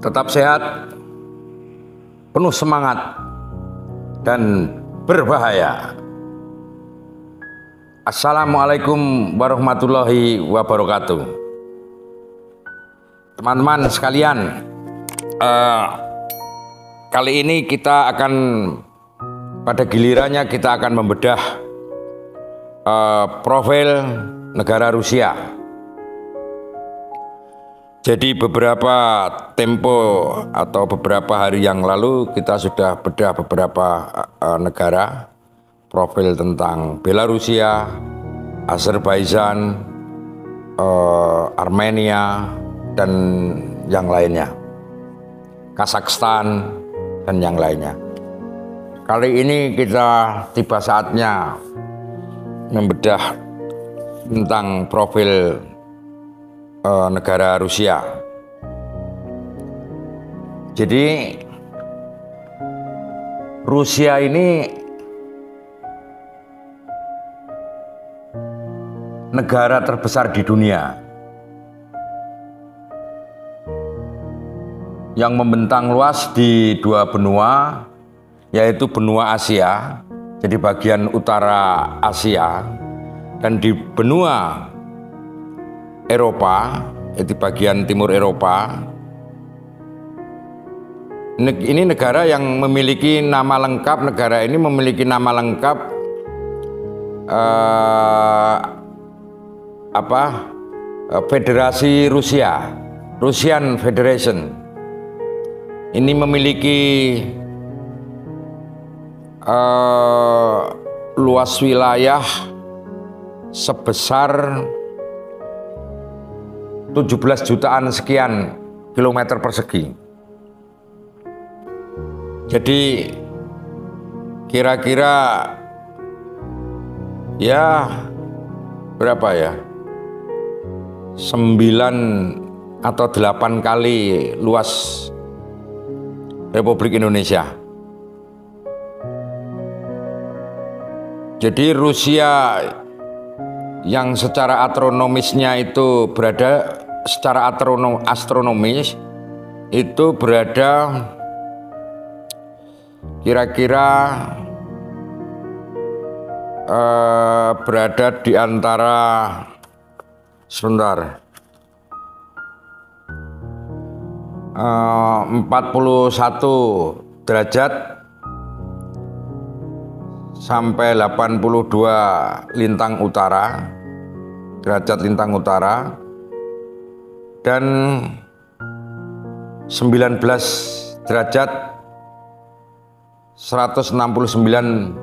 tetap sehat, penuh semangat, dan berbahaya. Assalamualaikum warahmatullahi wabarakatuh. Teman-teman sekalian, kali ini pada gilirannya kita akan membedah profil negara Rusia. Jadi beberapa tempo atau beberapa hari yang lalu kita sudah bedah beberapa negara, profil tentang Belarusia, Azerbaijan, Armenia, dan yang lainnya, Kazakhstan, dan yang lainnya. Kali ini kita tiba saatnya membedah tentang profil negara Rusia. Jadi Rusia ini negara terbesar di dunia yang membentang luas di dua benua, yaitu benua Asia, jadi bagian utara Asia, dan di benua Eropa, di bagian timur Eropa. Ini negara yang memiliki nama lengkap, Federasi Rusia, Russian Federation. Ini memiliki luas wilayah sebesar 17 jutaan sekian kilometer persegi. Jadi kira-kira ya berapa ya? 9 atau 8 kali luas Republik Indonesia. Jadi Rusia yang secara astronomisnya itu berada secara astronomis itu berada kira-kira berada di antara 41 derajat sampai 82 lintang utara, derajat lintang utara, dan 19 derajat 169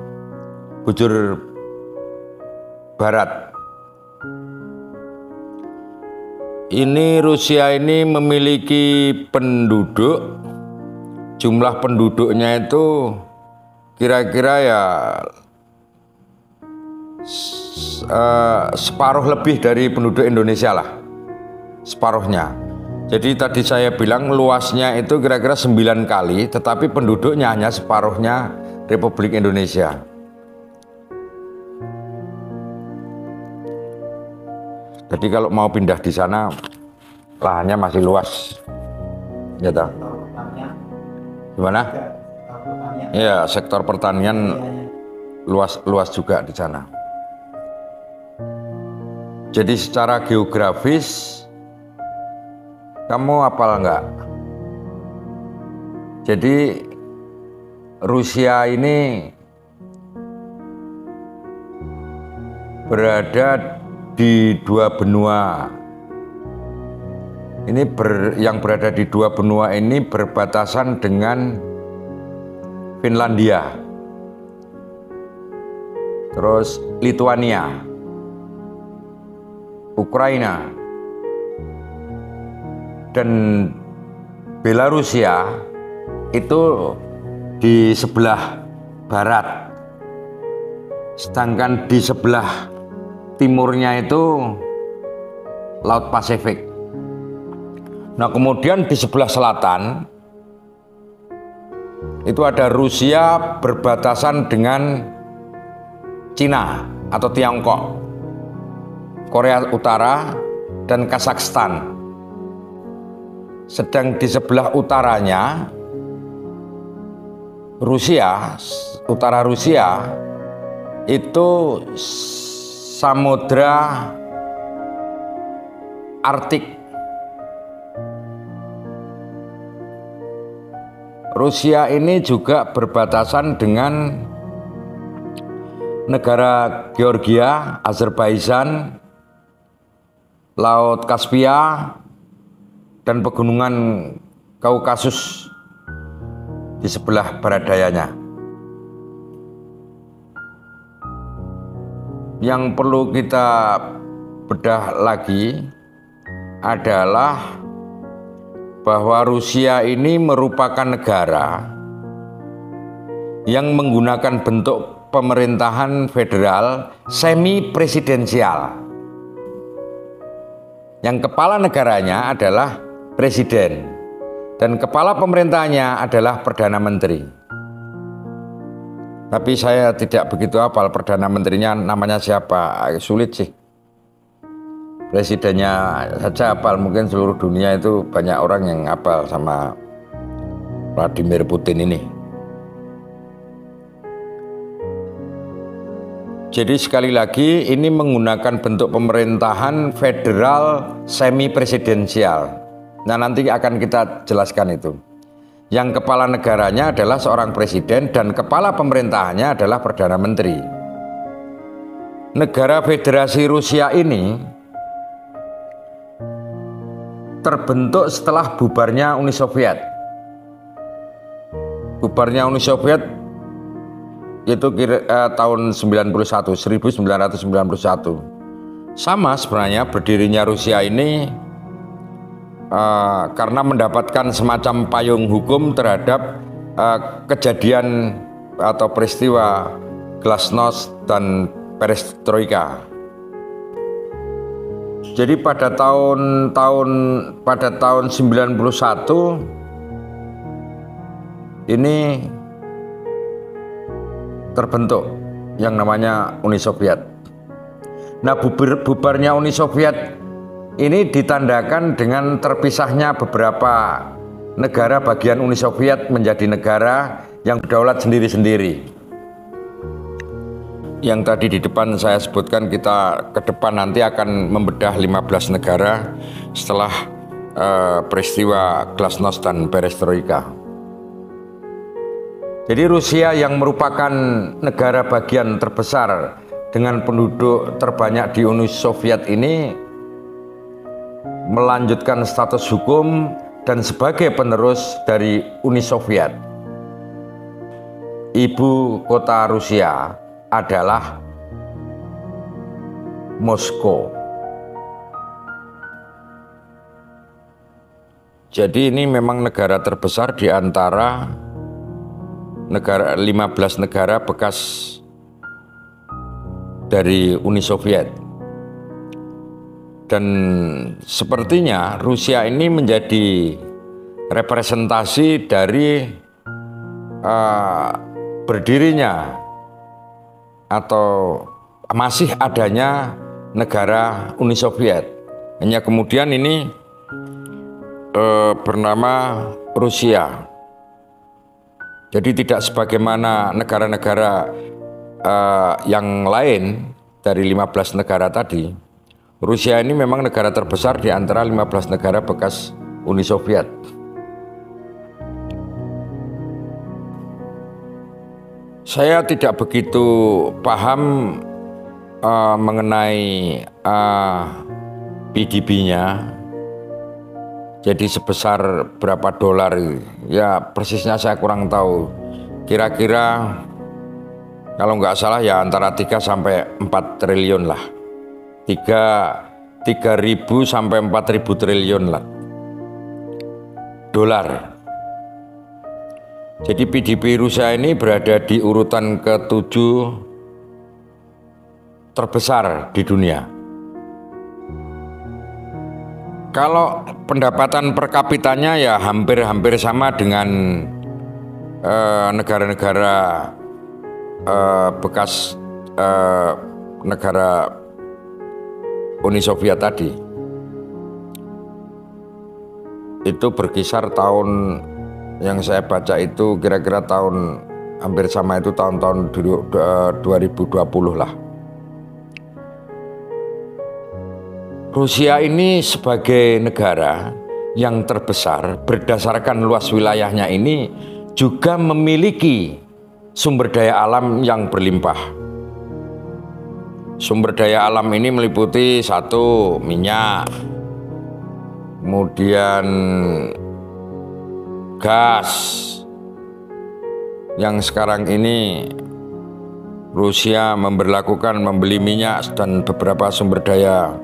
bujur barat. Ini Rusia ini memiliki penduduk, jumlah penduduknya itu kira-kira ya separuh lebih dari penduduk Indonesia lah, separuhnya. Jadi tadi saya bilang luasnya itu kira-kira 9 kali, tetapi penduduknya hanya separuhnya Republik Indonesia. Jadi kalau mau pindah di sana, lahannya masih luas. Ya toh? Gimana? Ya, sektor pertanian luas juga di sana. Jadi secara geografis, kamu hafal enggak? Jadi Rusia ini berada di dua benua. Yang berada di dua benua ini berbatasan dengan Finlandia, terus Lituania, Ukraina, dan Belarusia itu di sebelah barat, sedangkan di sebelah timurnya itu Laut Pasifik. Nah, kemudian di sebelah selatan itu ada Rusia berbatasan dengan Cina atau Tiongkok, Korea Utara, dan Kazakhstan. sedang di sebelah utaranya Rusia, utara Rusia itu Samudra Arktik. Rusia ini juga berbatasan dengan negara Georgia, Azerbaijan, Laut Kaspia, dan pegunungan Kaukasus di sebelah barat dayanya. Yang perlu kita bedah lagi adalah bahwa Rusia ini merupakan negara yang menggunakan bentuk pemerintahan federal semi presidensial. Yang kepala negaranya adalah presiden dan kepala pemerintahnya adalah perdana menteri. Tapi saya tidak begitu hafal perdana menterinya namanya siapa, sulit sih. Presidennya saja hafal, mungkin seluruh dunia itu banyak orang yang hafal sama Vladimir Putin ini. Jadi sekali lagi ini menggunakan bentuk pemerintahan federal semi presidensial. Nah, nanti akan kita jelaskan itu. Yang kepala negaranya adalah seorang presiden dan kepala pemerintahannya adalah perdana menteri. Negara Federasi Rusia ini terbentuk setelah bubarnya Uni Soviet. Bubarnya Uni Soviet itu tahun 1991. Sama sebenarnya berdirinya Rusia ini karena mendapatkan semacam payung hukum terhadap kejadian atau peristiwa Glasnost dan Perestroika. Jadi pada tahun 91 ini terbentuk yang namanya Uni Soviet. Nah, bubarnya Uni Soviet ini ditandakan dengan terpisahnya beberapa negara bagian Uni Soviet menjadi negara yang berdaulat sendiri-sendiri. Yang tadi di depan saya sebutkan, kita ke depan nanti akan membedah 15 negara setelah peristiwa Glasnost dan Perestroika. Jadi Rusia yang merupakan negara bagian terbesar dengan penduduk terbanyak di Uni Soviet ini melanjutkan status hukum dan sebagai penerus dari Uni Soviet. Ibu kota Rusia adalah Moskow. Jadi ini memang negara terbesar di antara 15 negara bekas dari Uni Soviet. Dan sepertinya Rusia ini menjadi representasi dari berdirinya atau masih adanya negara Uni Soviet. Hanya kemudian ini bernama Rusia. Jadi tidak sebagaimana negara-negara yang lain dari 15 negara tadi, Rusia ini memang negara terbesar di antara 15 negara bekas Uni Soviet. Saya tidak begitu paham mengenai PDB-nya. Jadi sebesar berapa dolar, ya persisnya saya kurang tahu. Kira-kira kalau nggak salah ya antara 3 sampai 4 triliun lah. 3.000 sampai 4.000 triliun lah dolar. Jadi PDB Rusia ini berada di urutan ke-7 terbesar di dunia. Kalau pendapatan per kapitanya ya hampir-hampir sama dengan negara-negara bekas negara Uni Soviet tadi. itu berkisar tahun yang saya baca itu kira-kira tahun hampir sama itu tahun-tahun 2020 lah. Rusia ini sebagai negara yang terbesar berdasarkan luas wilayahnya ini juga memiliki sumber daya alam yang berlimpah. Sumber daya alam ini meliputi satu, minyak, kemudian gas, yang sekarang ini Rusia memberlakukan membeli minyak dan beberapa sumber daya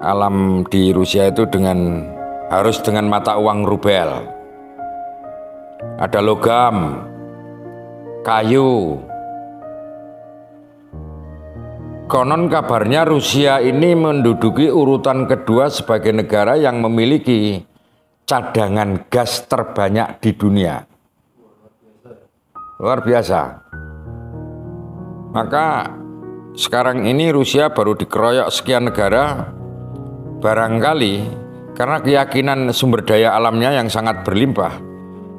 alam di Rusia itu harus dengan mata uang rubel. Ada logam, kayu. Konon kabarnya Rusia ini menduduki urutan kedua sebagai negara yang memiliki cadangan gas terbanyak di dunia. Luar biasa. Maka sekarang ini Rusia baru dikeroyok sekian negara, barangkali karena keyakinan sumber daya alamnya yang sangat berlimpah.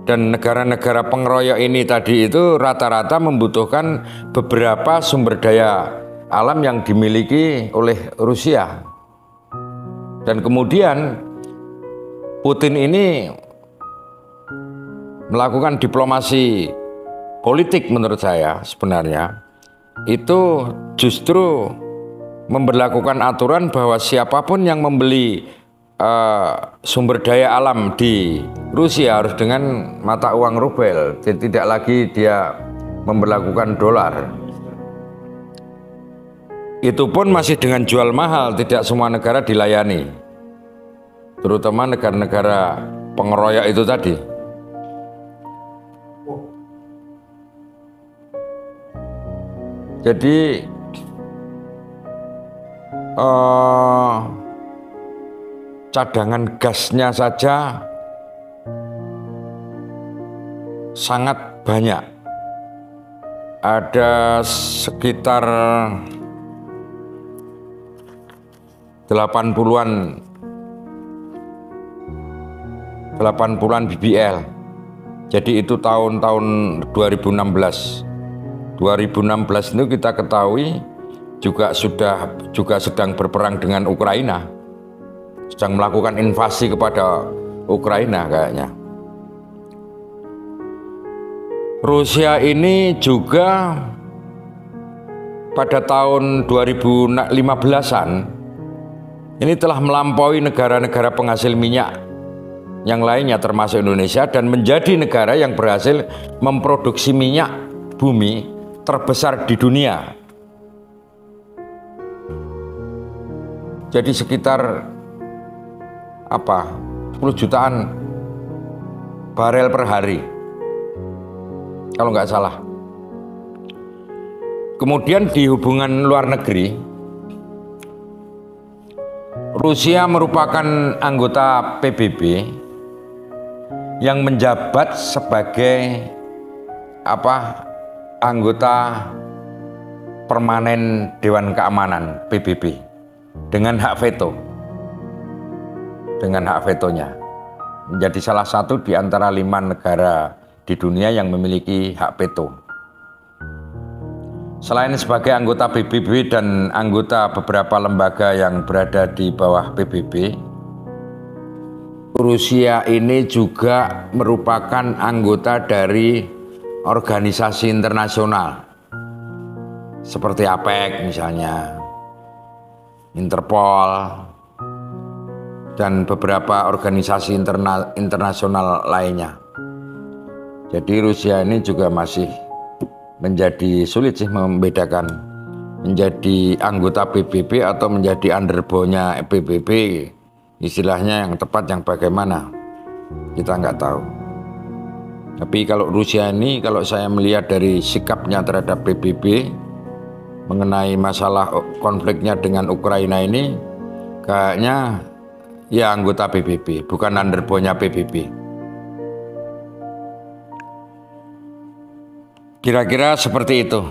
Dan negara-negara pengeroyok ini tadi itu rata-rata membutuhkan beberapa sumber daya alam yang dimiliki oleh Rusia. Dan kemudian Putin ini melakukan diplomasi politik menurut saya sebenarnya itu justru memberlakukan aturan bahwa siapapun yang membeli sumber daya alam di Rusia harus dengan mata uang rubel, jadi tidak lagi dia memberlakukan dolar. Itu pun masih dengan jual mahal, tidak semua negara dilayani, terutama negara-negara pengeroyok itu tadi. Jadi cadangan gasnya saja sangat banyak. Ada sekitar 80-an BBL. Jadi itu tahun-tahun 2016. 2016 itu kita ketahui juga sedang berperang dengan Ukraina. Sedang melakukan invasi kepada Ukraina kayaknya. Rusia ini juga pada tahun 2015-an ini telah melampaui negara-negara penghasil minyak yang lainnya termasuk Indonesia dan menjadi negara yang berhasil memproduksi minyak bumi terbesar di dunia. Jadi sekitar 10 jutaan barel per hari kalau nggak salah. Kemudian di hubungan luar negeri, Rusia merupakan anggota PBB yang menjabat sebagai anggota permanen Dewan Keamanan PBB dengan hak veto. Dengan hak vetonya menjadi salah satu di antara 5 negara di dunia yang memiliki hak veto. Selain sebagai anggota PBB dan anggota beberapa lembaga yang berada di bawah PBB, Rusia ini juga merupakan anggota dari organisasi internasional seperti APEC misalnya, Interpol, dan beberapa organisasi internasional lainnya. Jadi Rusia ini juga masih menjadi sulit sih membedakan menjadi anggota PBB atau menjadi underbow-nya PBB. Istilahnya yang tepat yang bagaimana kita nggak tahu. Tapi kalau Rusia ini, kalau saya melihat dari sikapnya terhadap PBB mengenai masalah konfliknya dengan Ukraina ini, kayaknya ya anggota PBB, bukan underbow-nya PBB. Kira-kira seperti itu.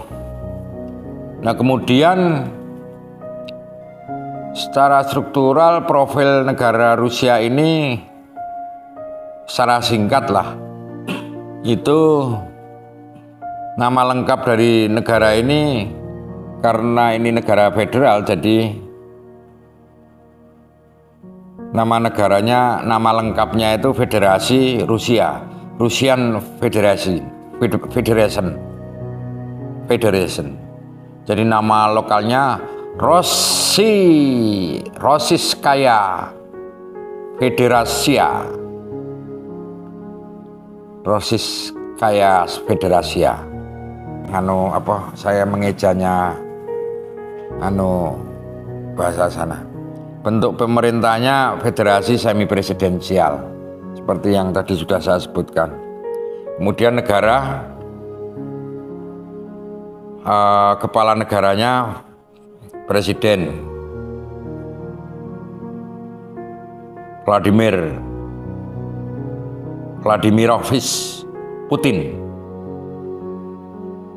Nah kemudian secara struktural profil negara Rusia ini secara singkat lah, itu nama lengkap dari negara ini, karena ini negara federal, jadi nama negaranya, nama lengkapnya itu Federasi Rusia, Russian Federation. Jadi nama lokalnya Rossiyskaya Federasia. Saya mengejanya bahasa sana. Bentuk pemerintahnya federasi semi presidensial, seperti yang tadi sudah saya sebutkan. Kemudian negara, kepala negaranya presiden Vladimirovich Putin.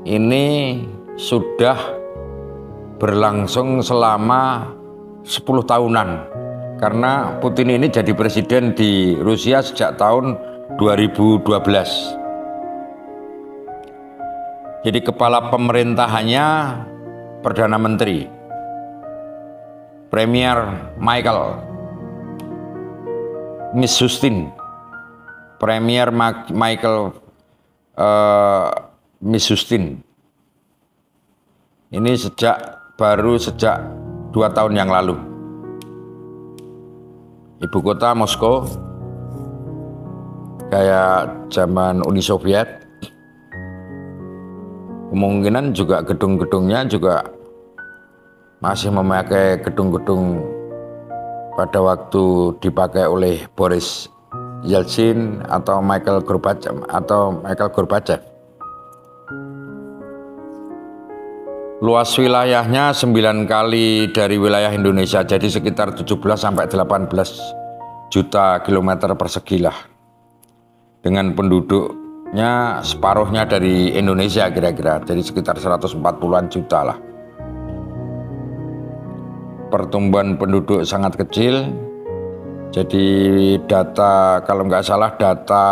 Ini sudah berlangsung selama 10 tahunan, karena Putin ini jadi presiden di Rusia sejak tahun 2012. Jadi kepala pemerintahannya Perdana Menteri, Premier Michael Mishustin. Premier Michael Mishustin. Ini baru sejak 2 tahun yang lalu. Ibu kota Moskow, kayak zaman Uni Soviet. Kemungkinan juga gedung-gedungnya juga masih memakai gedung-gedung pada waktu dipakai oleh Boris Yeltsin atau Michael Gorbachev. Luas wilayahnya 9 kali dari wilayah Indonesia, jadi sekitar 17-18 juta kilometer persegi lah. Dengan penduduknya separuhnya dari Indonesia kira-kira, jadi sekitar 140-an juta lah. Pertumbuhan penduduk sangat kecil, jadi data, kalau nggak salah data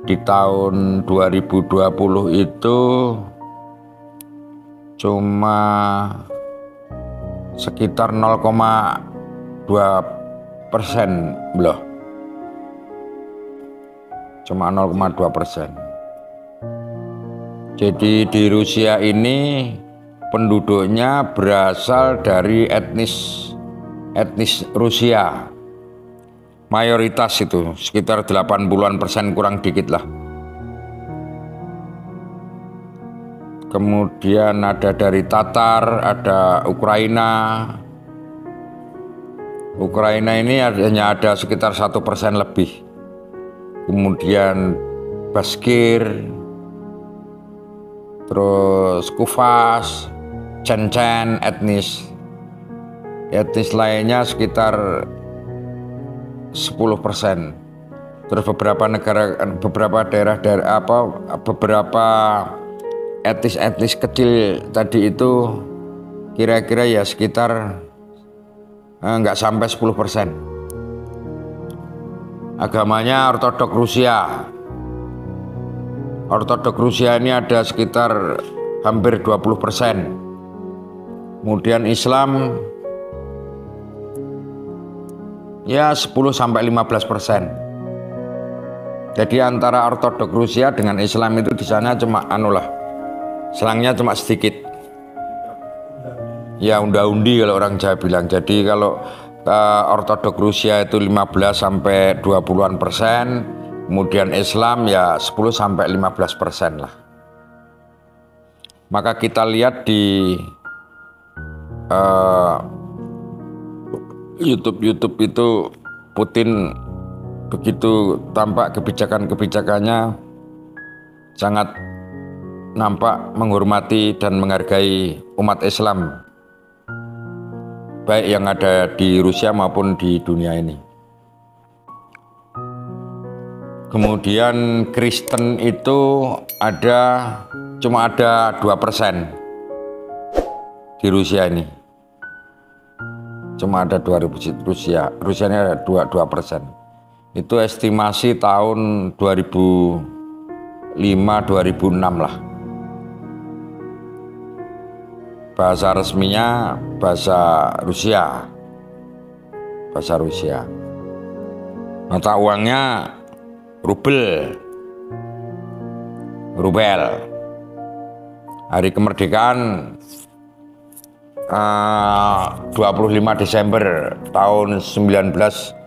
di tahun 2020 itu cuma sekitar 0,2% loh, cuma 0,2%. Jadi di Rusia ini penduduknya berasal dari etnis Rusia, mayoritas itu sekitar 80-an% kurang dikit lah. Kemudian ada dari Tatar, ada Ukraina. Ukraina ini hanya ada sekitar 1% lebih. Kemudian Baskir, terus Kufas, Chechen, etnis lainnya sekitar 10%. Terus beberapa etnis kecil tadi itu kira-kira ya sekitar nggak sampai 10%. Agamanya Ortodok Rusia. Ortodok Rusia ini ada sekitar hampir 20%. Kemudian Islam ya 10-15%. Jadi antara Ortodok Rusia dengan Islam itu di sana cuma selangnya cuma sedikit. Ya unda-undi kalau orang Jawa bilang. Jadi kalau Ortodok Rusia itu 15-20-an%, kemudian Islam ya 10-15% lah. Maka kita lihat di YouTube itu Putin begitu tampak kebijakannya sangat nampak menghormati dan menghargai umat Islam, baik yang ada di Rusia maupun di dunia ini. Kemudian Kristen itu cuma ada 2% di Rusia ini. Cuma ada 2% Rusia ini ada 2%. Itu estimasi tahun 2005-2006 lah. Bahasa resminya bahasa Rusia. Bahasa Rusia. Mata uangnya rubel. Hari kemerdekaan 25 Desember tahun 19.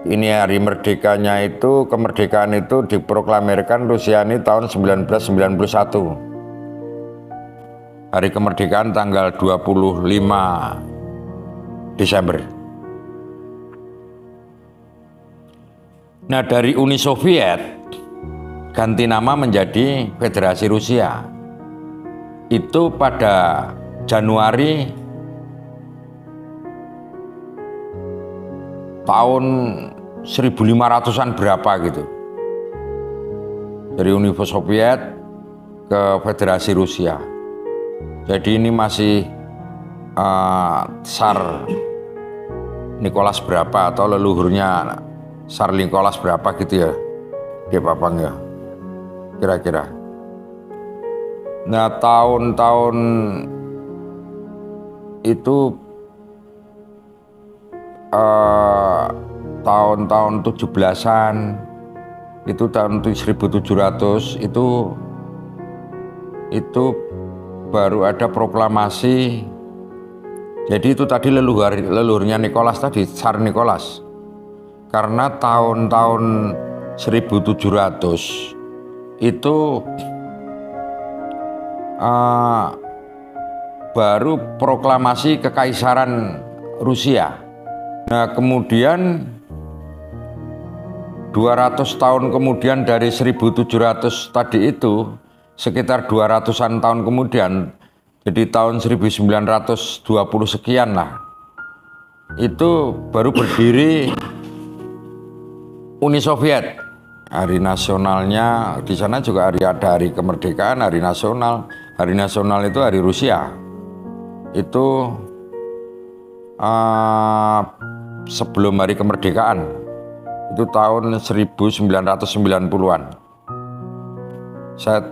Ini hari merdekanya itu, kemerdekaan itu diproklamirkan Rusia ini tahun 1991. Hari kemerdekaan tanggal 25 Desember. Nah, dari Uni Soviet ganti nama menjadi Federasi Rusia. Itu pada Januari tahun 1500-an berapa gitu. Dari Uni Soviet ke Federasi Rusia. Jadi ini masih Tsar Nicholas berapa atau leluhurnya Tsar Nicholas berapa gitu ya. Dia papang ya. Kira-kira. Nah, tahun-tahun itu tahun-tahun 17-an itu tahun 1700 itu baru ada proklamasi. Jadi itu tadi leluhurnya Nicholas tadi, Tsar Nicholas. Karena tahun-tahun 1700 itu baru proklamasi kekaisaran Rusia. Nah, kemudian 200 tahun kemudian dari 1700 tadi itu, sekitar 200-an tahun kemudian, jadi tahun 1920 sekian lah, itu baru berdiri Uni Soviet. Hari nasionalnya di sana juga ada hari kemerdekaan, hari nasional. Hari nasional itu hari Rusia. Itu sebelum hari kemerdekaan, itu tahun 1990-an.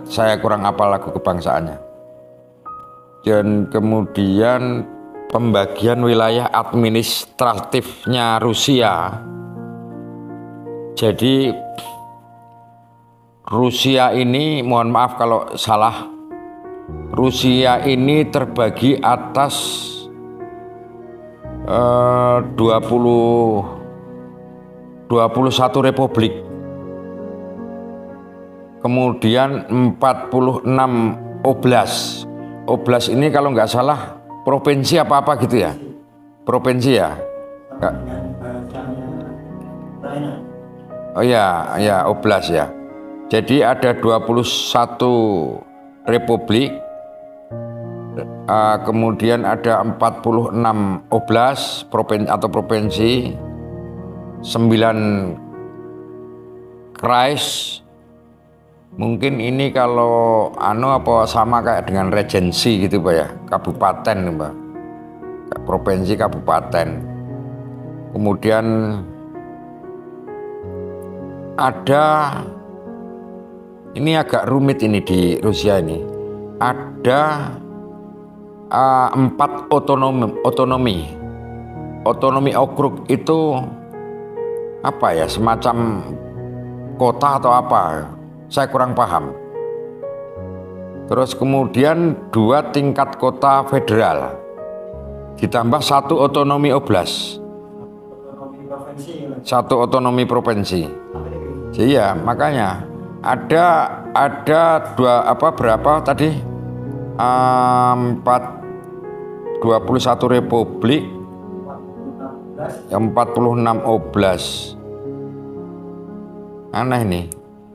Saya kurang hafal lagu kebangsaannya. Dan kemudian pembagian wilayah administratifnya Rusia. Jadi Rusia ini, mohon maaf kalau salah, Rusia ini terbagi atas 21 republik, kemudian 46 oblast. Oblast ini kalau nggak salah provinsi apa-apa gitu ya, provinsi ya. Oh ya, ya oblast ya. Jadi ada 21 republik, kemudian ada 46 oblast atau provinsi, 9 kreis. Mungkin ini kalau apa sama kayak dengan regensi gitu Pak ya, kabupaten Pak. Provinsi kabupaten. Kemudian ada, ini agak rumit ini di Rusia ini. Ada 4 otonomi. Otonomi okrug itu apa ya, semacam kota atau apa? Saya kurang paham. Terus kemudian 2 tingkat kota federal, ditambah 1 otonomi oblast, 1 otonomi provinsi. Jadi ya makanya ada berapa tadi? 21 republik, 46 oblast. Aneh nih.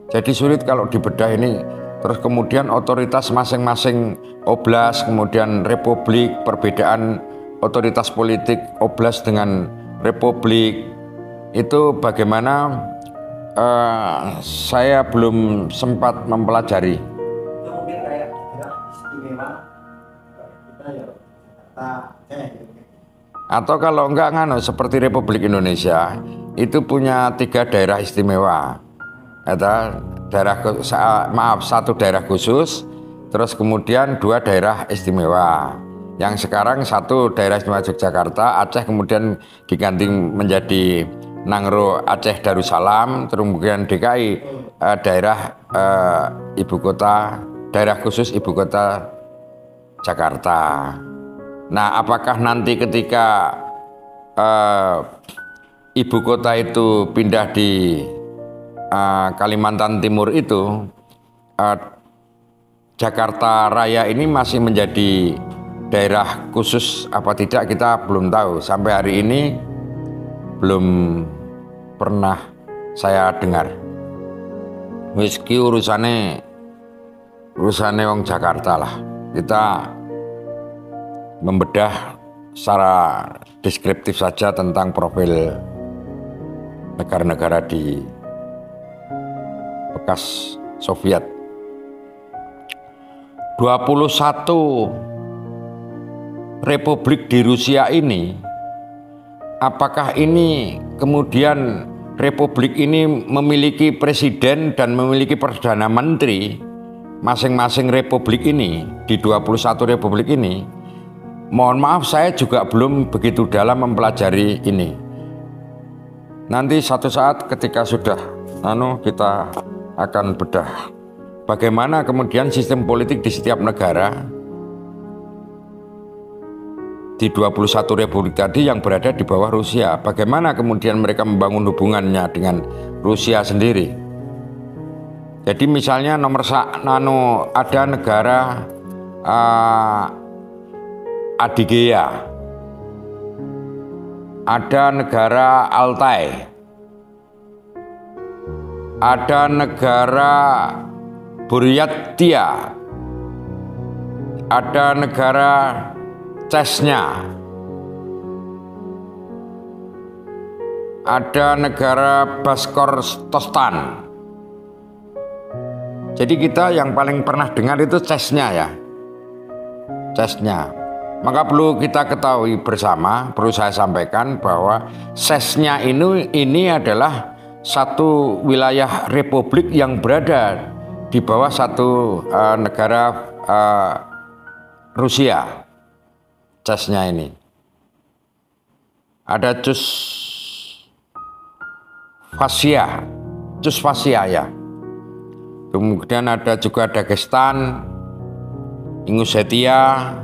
Jadi sulit kalau dibedah ini. Terus kemudian otoritas masing-masing oblast, kemudian republik, perbedaan otoritas politik oblast dengan republik. Itu bagaimana, saya belum sempat mempelajari. Mungkin kayak istimewa kita ya Atau kalau enggak seperti Republik Indonesia, itu punya 3 daerah istimewa. Ada satu daerah khusus, terus kemudian 2 daerah istimewa. Yang sekarang 1 daerah istimewa Yogyakarta, Aceh kemudian diganti menjadi Nangro Aceh Darussalam, terus kemudian DKI daerah ibu kota, daerah khusus ibu kota Jakarta. Nah, apakah nanti ketika ibu kota itu pindah di Kalimantan Timur itu, Jakarta Raya ini masih menjadi daerah khusus apa tidak, kita belum tahu. Sampai hari ini belum pernah saya dengar. Meski urusannya wong Jakarta lah. Kita membedah secara deskriptif saja tentang profil negara-negara di bekas Soviet. 21 republik di Rusia ini, apakah ini kemudian republik ini memiliki presiden dan memiliki perdana menteri masing-masing republik ini di 21 republik ini? Mohon maaf, saya juga belum begitu dalam mempelajari ini. Nanti satu saat ketika sudah kita akan bedah bagaimana kemudian sistem politik di setiap negara di 21 republik tadi yang berada di bawah Rusia. Bagaimana kemudian mereka membangun hubungannya dengan Rusia sendiri. Jadi misalnya ada negara Adygea, ada negara Altai, ada negara Buryatia, ada negara Chechnya, ada negara Bashkortostan. Jadi kita yang paling pernah dengar itu Chechnya ya, Chechnya. Maka perlu kita ketahui bersama, perlu saya sampaikan bahwa Chechnya ini adalah satu wilayah republik yang berada di bawah satu negara Rusia. Chechnya ini ada Chusvasia ya. Kemudian ada juga Dagestan, Ingushetia,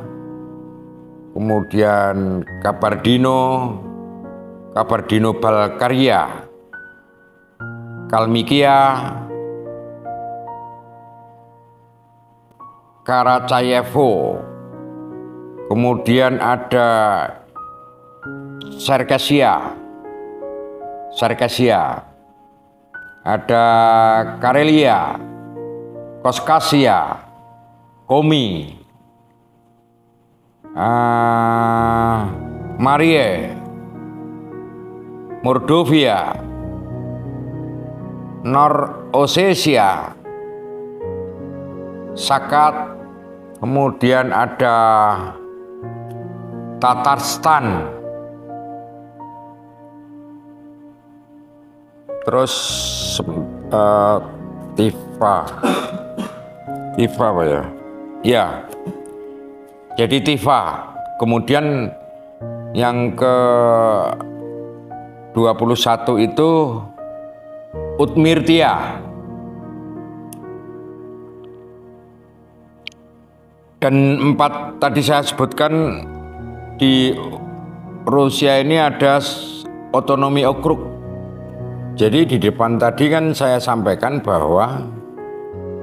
kemudian Kabardino-Balkaria, Kalmikia, Karachayevo, kemudian ada Circassia, ada Karelia, Koskasia, Komi, Marie, Mordovia, Nor-Ossetia, Sakat, kemudian ada Tatarstan, terus Tiva apa ya? Ya, jadi Tiva. Kemudian yang ke 21 itu Udmurtia. Dan 4 tadi saya sebutkan di Rusia ini ada otonomi okrug. Jadi di depan tadi kan saya sampaikan bahwa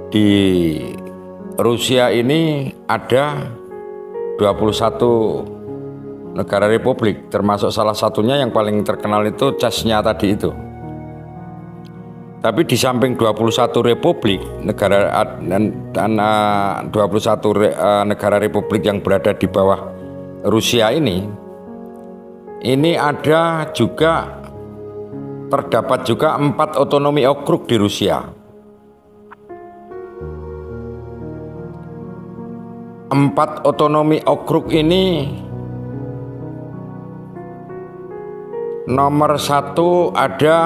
di Rusia ini ada 21 negara republik, termasuk salah satunya yang paling terkenal itu Chechnya tadi itu. Tapi di samping 21 republik negara dan 21 negara republik yang berada di bawah Rusia ini ada juga terdapat juga 4 otonomi okrug di Rusia. 4 otonomi okrug ini nomor 1 ada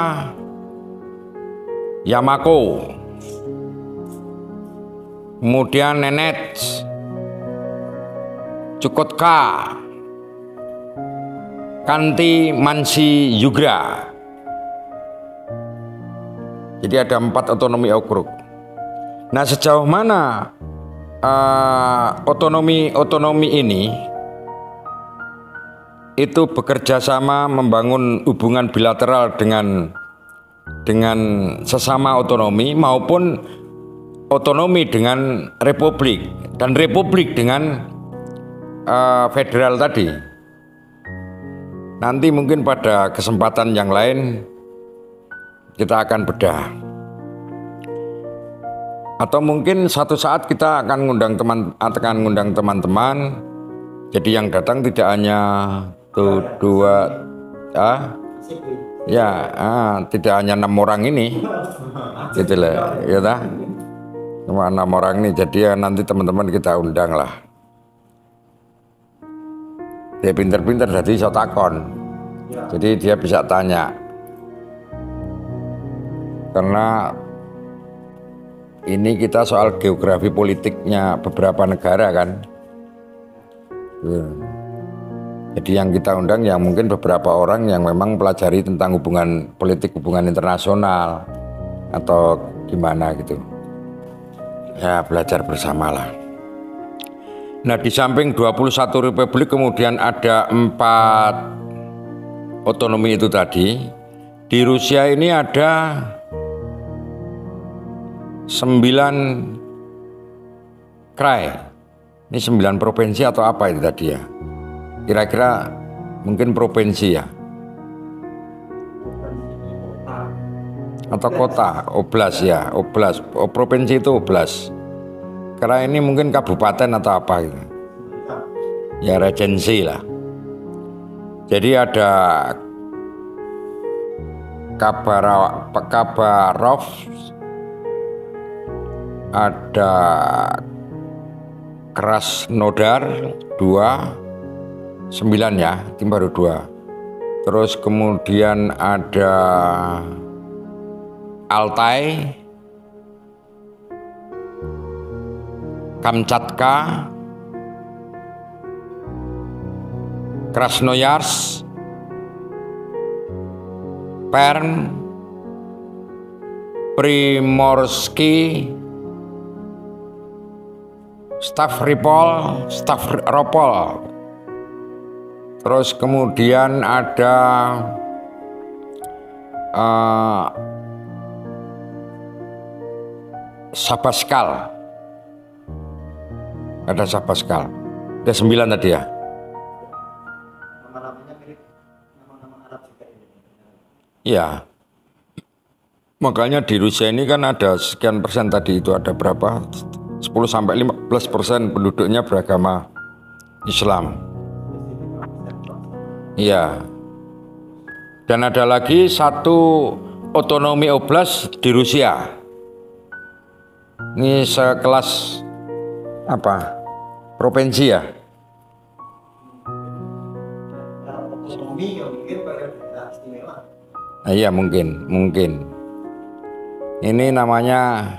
Yamako, kemudian Nenets, Chukotka, Kanti Mansi Yugra. Jadi ada 4 otonomi okrug. Nah, sejauh mana otonomi ini itu bekerja sama membangun hubungan bilateral dengan sesama otonomi maupun otonomi dengan republik dan republik dengan federal tadi. Nanti mungkin pada kesempatan yang lain kita akan bedah. Atau mungkin satu saat kita akan ngundang teman-teman. Jadi yang datang tidak hanya tidak hanya 6 orang ini, gitu lah, ya dah. Cuma 6 orang ini, jadi ya nanti teman-teman kita undang lah. Dia pinter-pinter jadi iso takon, jadi dia bisa tanya. Karena ini kita soal geografi politiknya beberapa negara kan. Jadi yang kita undang yang mungkin beberapa orang yang memang pelajari tentang hubungan politik, hubungan internasional atau gimana gitu. Ya belajar bersamalah. Nah, di samping 21 republik kemudian ada 4 otonomi itu tadi. Di Rusia ini ada 9 krai. Ini 9 provinsi atau apa itu tadi ya? Kira-kira mungkin provinsi ya? Atau kota, oblast ya, oblast. Provinsi itu oblast. Karena ini mungkin kabupaten atau apa gitu. Ya regensi lah. Jadi ada Khabarov, ada Krasnodar 2, 9 ya, tim baru 2. Terus kemudian ada Altai, Kamchatka, Krasnoyarsk, Perm, Primorsky, Stavropol. Terus kemudian ada Sabaskal. Ada Sabaskal. Ada 9 tadi ya. Nama-namanya mirip nama-nama Arab juga ini. Iya. Makanya di Rusia ini kan ada sekian persen tadi itu, ada berapa? 10-15% penduduknya beragama Islam. Iya. Dan ada lagi 1 otonomi oblast di Rusia. Ini sekelas apa? Provinsi ya? Otonomi yang bikin pada daerah istimewa. Nah, iya mungkin. Ini namanya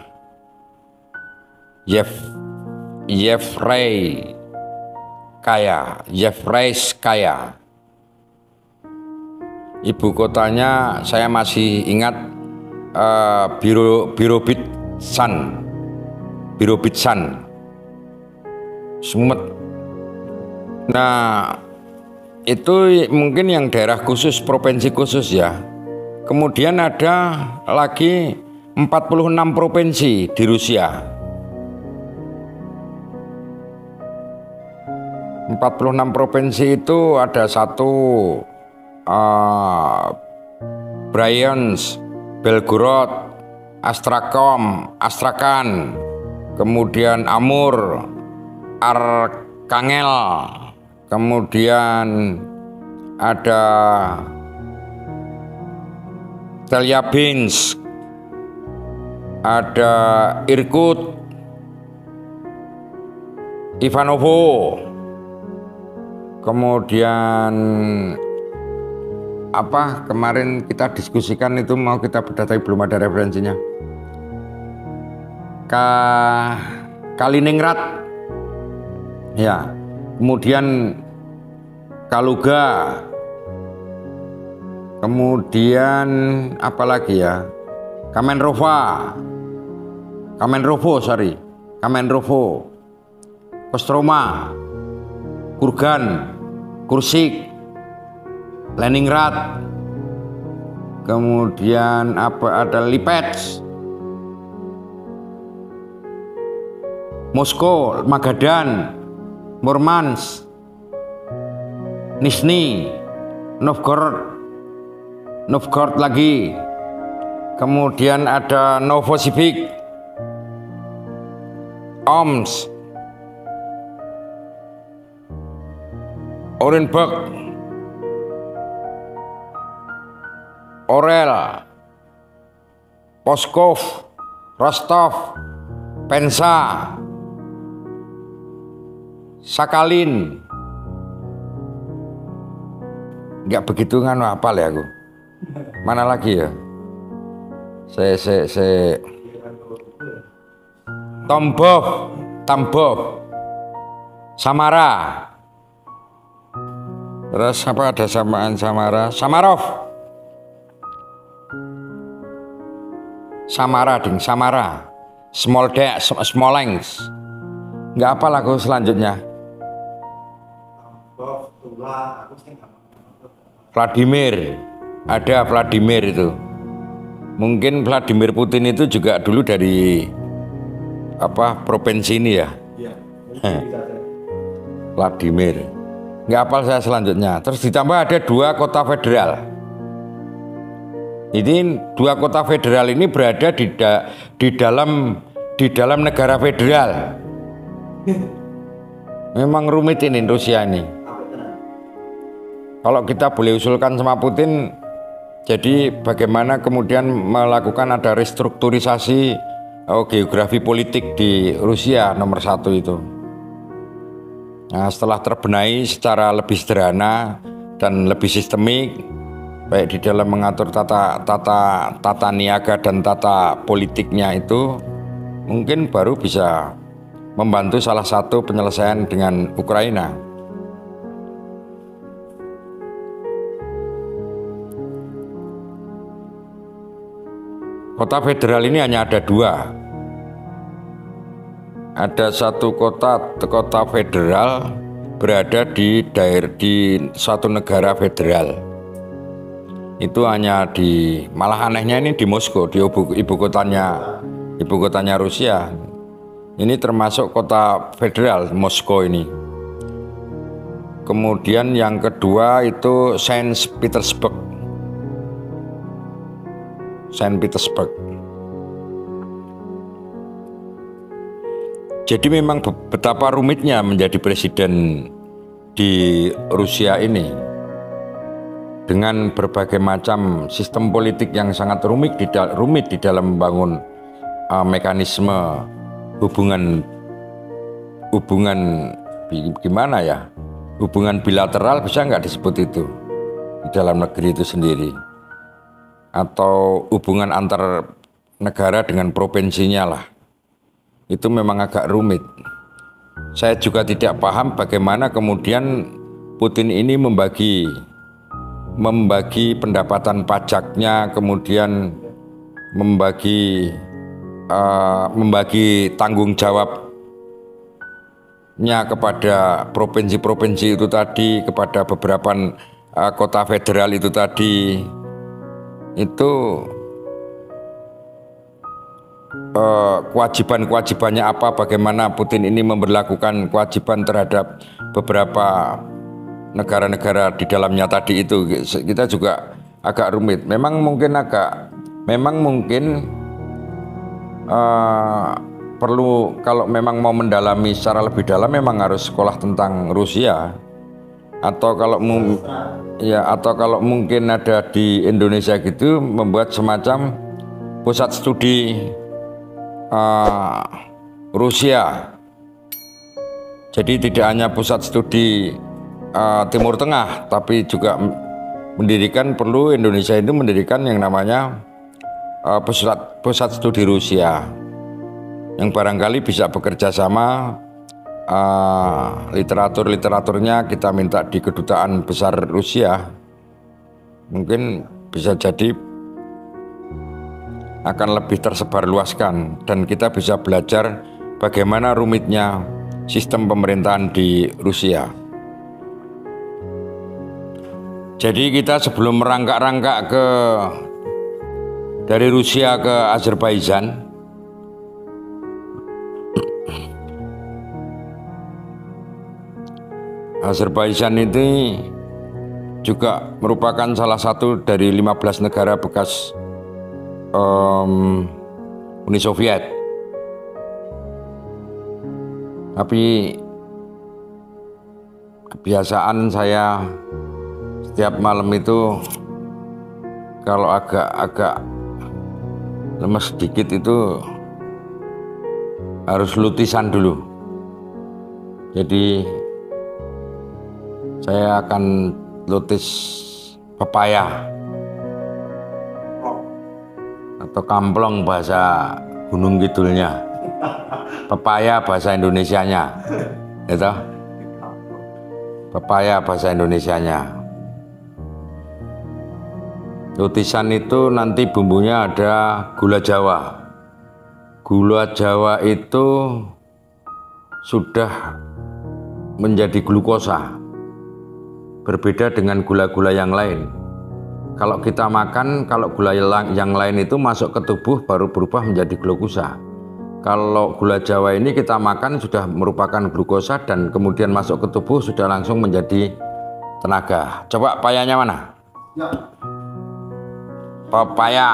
Yevreiskaya. Ibu kotanya saya masih ingat, Birobitsan, Sumet. Nah, itu mungkin yang daerah khusus, provinsi khusus ya. Kemudian ada lagi 46 provinsi di Rusia. 46 provinsi itu ada 1 Bryansk, Belgorod, Astrakhan, kemudian Amur, Arkangel, kemudian ada Telyabinsk, ada Irkut, Ivanovo, kemudian apa kemarin kita diskusikan itu mau kita bedah tapi belum ada referensinya. Kaliningrad, ya, kemudian Kaluga, kemudian apa lagi ya? Kamenrovo, Kostroma, Kurgan, Kursik, Leningrad, kemudian ada Lipetsk, Moskow, Magadan, Murmansk, Nizhny Novgorod lagi, kemudian ada Novosibirsk, Omsk, Orenburg, Orel, Pskov, Rostov, Pensa, Sakhalin. Nggak begitu hafal ya aku. Mana lagi ya? Tambov, Samara. Terus apa ada samaan Samara? Samara. Smolensk. Nggak apa lagu selanjutnya. Vladimir, ada Vladimir itu. Mungkin Vladimir Putin itu juga dulu dari provinsi ini ya. Vladimir. Nggak hafal saya selanjutnya. Terus ditambah ada 2 kota federal. Ini 2 kota federal ini berada di dalam negara federal. Memang rumit ini Rusia ini. Kalau kita boleh usulkan sama Putin, jadi bagaimana kemudian melakukan ada restrukturisasi geografi politik di Rusia nomor 1 itu. Nah, setelah terbenahi secara lebih sederhana dan lebih sistemik, baik di dalam mengatur tata niaga dan tata politiknya itu, mungkin baru bisa membantu salah satu penyelesaian dengan Ukraina. Kota federal ini hanya ada 2. Ada satu kota federal berada di suatu negara federal. Itu hanya malah anehnya ini di Moskow, di ibu kotanya Rusia. Ini termasuk kota federal Moskow ini. Kemudian yang kedua itu Saint Petersburg. Jadi memang betapa rumitnya menjadi presiden di Rusia ini, dengan berbagai macam sistem politik yang sangat rumit di dalam membangun mekanisme hubungan gimana ya, hubungan bilateral, bisa nggak disebut itu di dalam negeri itu sendiri, atau hubungan antar negara dengan provinsinya lah. Itu memang agak rumit. Saya juga tidak paham bagaimana kemudian Putin ini membagi pendapatan pajaknya, kemudian membagi tanggung jawabnya kepada provinsi-provinsi itu tadi, kepada beberapa kota federal itu tadi. Itu kewajibannya apa, bagaimana Putin ini memberlakukan kewajiban terhadap beberapa negara-negara di dalamnya tadi itu, kita juga agak rumit. Memang mungkin perlu, kalau memang mau mendalami secara lebih dalam, memang harus sekolah tentang Rusia, atau kalau mungkin ada di Indonesia gitu, membuat semacam pusat studi Rusia. Jadi tidak hanya pusat studi Timur Tengah, tapi juga perlu Indonesia itu mendirikan yang namanya pusat studi Rusia yang barangkali bisa bekerja sama. Literaturnya kita minta di kedutaan besar Rusia, mungkin bisa jadi akan lebih tersebar luaskan dan kita bisa belajar bagaimana rumitnya sistem pemerintahan di Rusia. Jadi kita sebelum merangkak-rangkak dari Rusia ke Azerbaijan, Azerbaijan ini juga merupakan salah satu dari 15 negara bekas Uni Soviet. Tapi kebiasaan saya setiap malam itu kalau agak lemes sedikit itu harus lutisan dulu. Jadi saya akan lutis pepaya atau kamplong bahasa Gunung Kidulnya, pepaya bahasa Indonesianya, itu pepaya bahasa Indonesianya. Lutisan itu nanti bumbunya ada gula Jawa. Gula Jawa itu sudah menjadi glukosa. Berbeda dengan gula-gula yang lain. Kalau kita makan, kalau gula yang lain itu masuk ke tubuh baru berubah menjadi glukosa. Kalau gula Jawa ini kita makan sudah merupakan glukosa dan kemudian masuk ke tubuh sudah langsung menjadi tenaga. Coba payanya mana? Ya. Pepaya.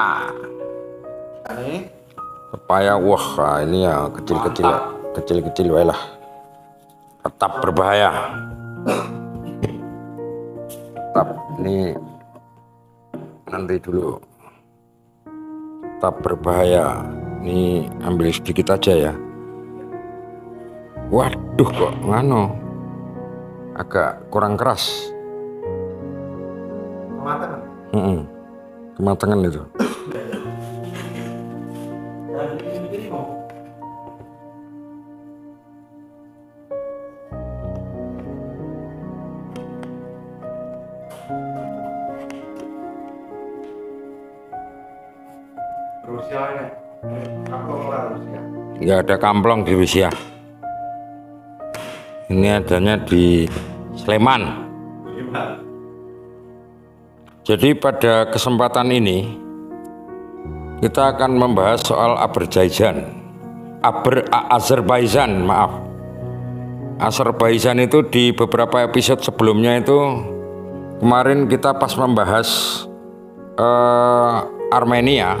Ini Pepaya, wah ini ya kecil-kecil lah. Tetap berbahaya. Ini nanti dulu tetap berbahaya. Ini ambil sedikit aja ya. Waduh kok ngano agak kurang keras. kematangan. Kematangan itu. Dan ini mau. Rusia ini, kamplong orang Rusia. Nggak ada kamplong di Rusia. Ini adanya di Sleman. Bagaimana? Jadi pada kesempatan ini kita akan membahas soal Azerbaijan, maaf. Azerbaijan itu di beberapa episode sebelumnya itu kemarin kita pas membahas Armenia.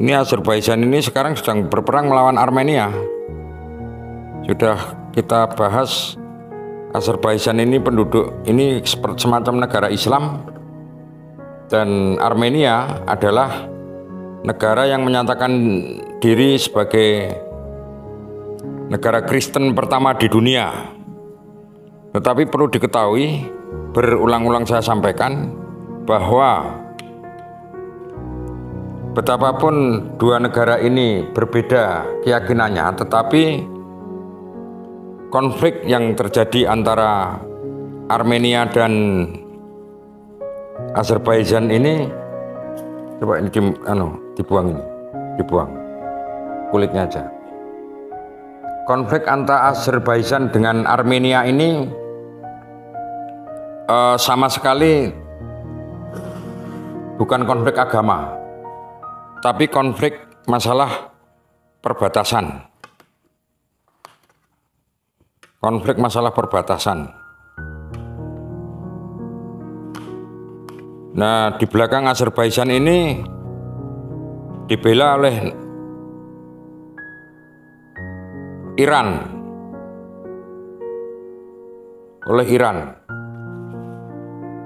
Ini Azerbaijan ini sekarang sedang berperang melawan Armenia. Sudah kita bahas Azerbaijan ini penduduk ini semacam negara Islam dan Armenia adalah negara yang menyatakan diri sebagai negara Kristen pertama di dunia. Tetapi perlu diketahui, berulang-ulang saya sampaikan bahwa betapapun dua negara ini berbeda keyakinannya, tetapi konflik yang terjadi antara Armenia dan Azerbaijan ini, coba ini dibuang kulitnya aja. Konflik antara Azerbaijan dengan Armenia ini sama sekali bukan konflik agama, tapi konflik masalah perbatasan. Konflik masalah perbatasan. Nah, di belakang Azerbaijan ini dibela oleh Iran.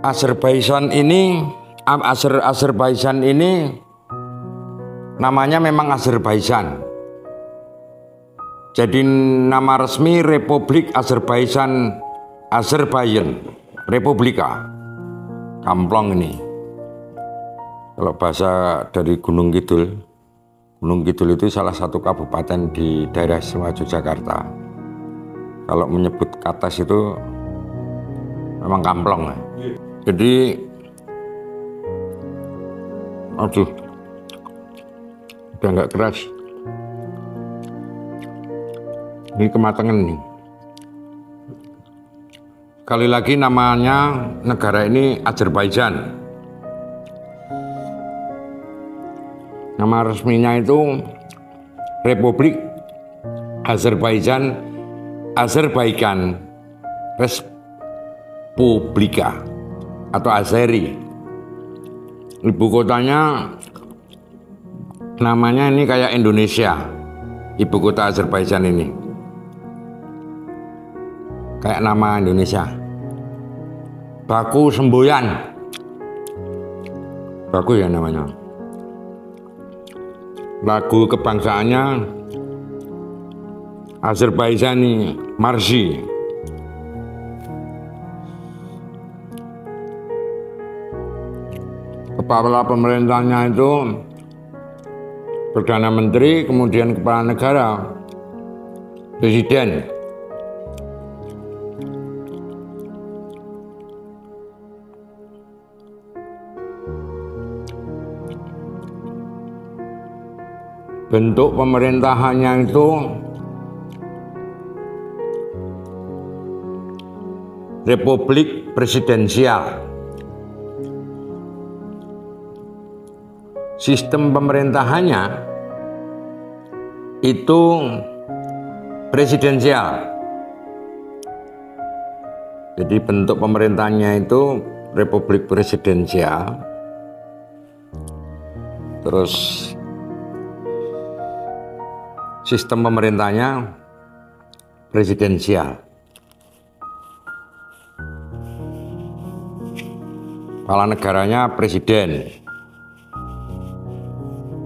Azerbaijan ini namanya memang Azerbaijan. Jadi nama resmi Republik Azerbaijan, Republika. Kamplong ini. Kalau bahasa dari Gunung Kidul itu salah satu kabupaten di daerah istimewa Yogyakarta. Kalau menyebut Kates itu memang Kamplong. Jadi, aduh, udah nggak keras. Ini kematangan nih. Sekali lagi namanya negara ini Azerbaijan. Nama resminya itu Republik Azerbaijan Respublika atau Azeri. Ibu kotanya namanya ini kayak Indonesia. Ibu kota Azerbaijan ini kayak nama Indonesia. Baku Semboyan. Baku ya namanya. Lagu kebangsaannya Azerbaijan Marsi. Kepala pemerintahnya itu Perdana Menteri, kemudian Kepala Negara, Presiden. Bentuk pemerintahannya itu Republik Presidensial. Sistem pemerintahannya itu presidensial. Jadi bentuk pemerintahannya itu Republik Presidensial. Terus sistem pemerintahnya presidensial. Kepala negaranya presiden.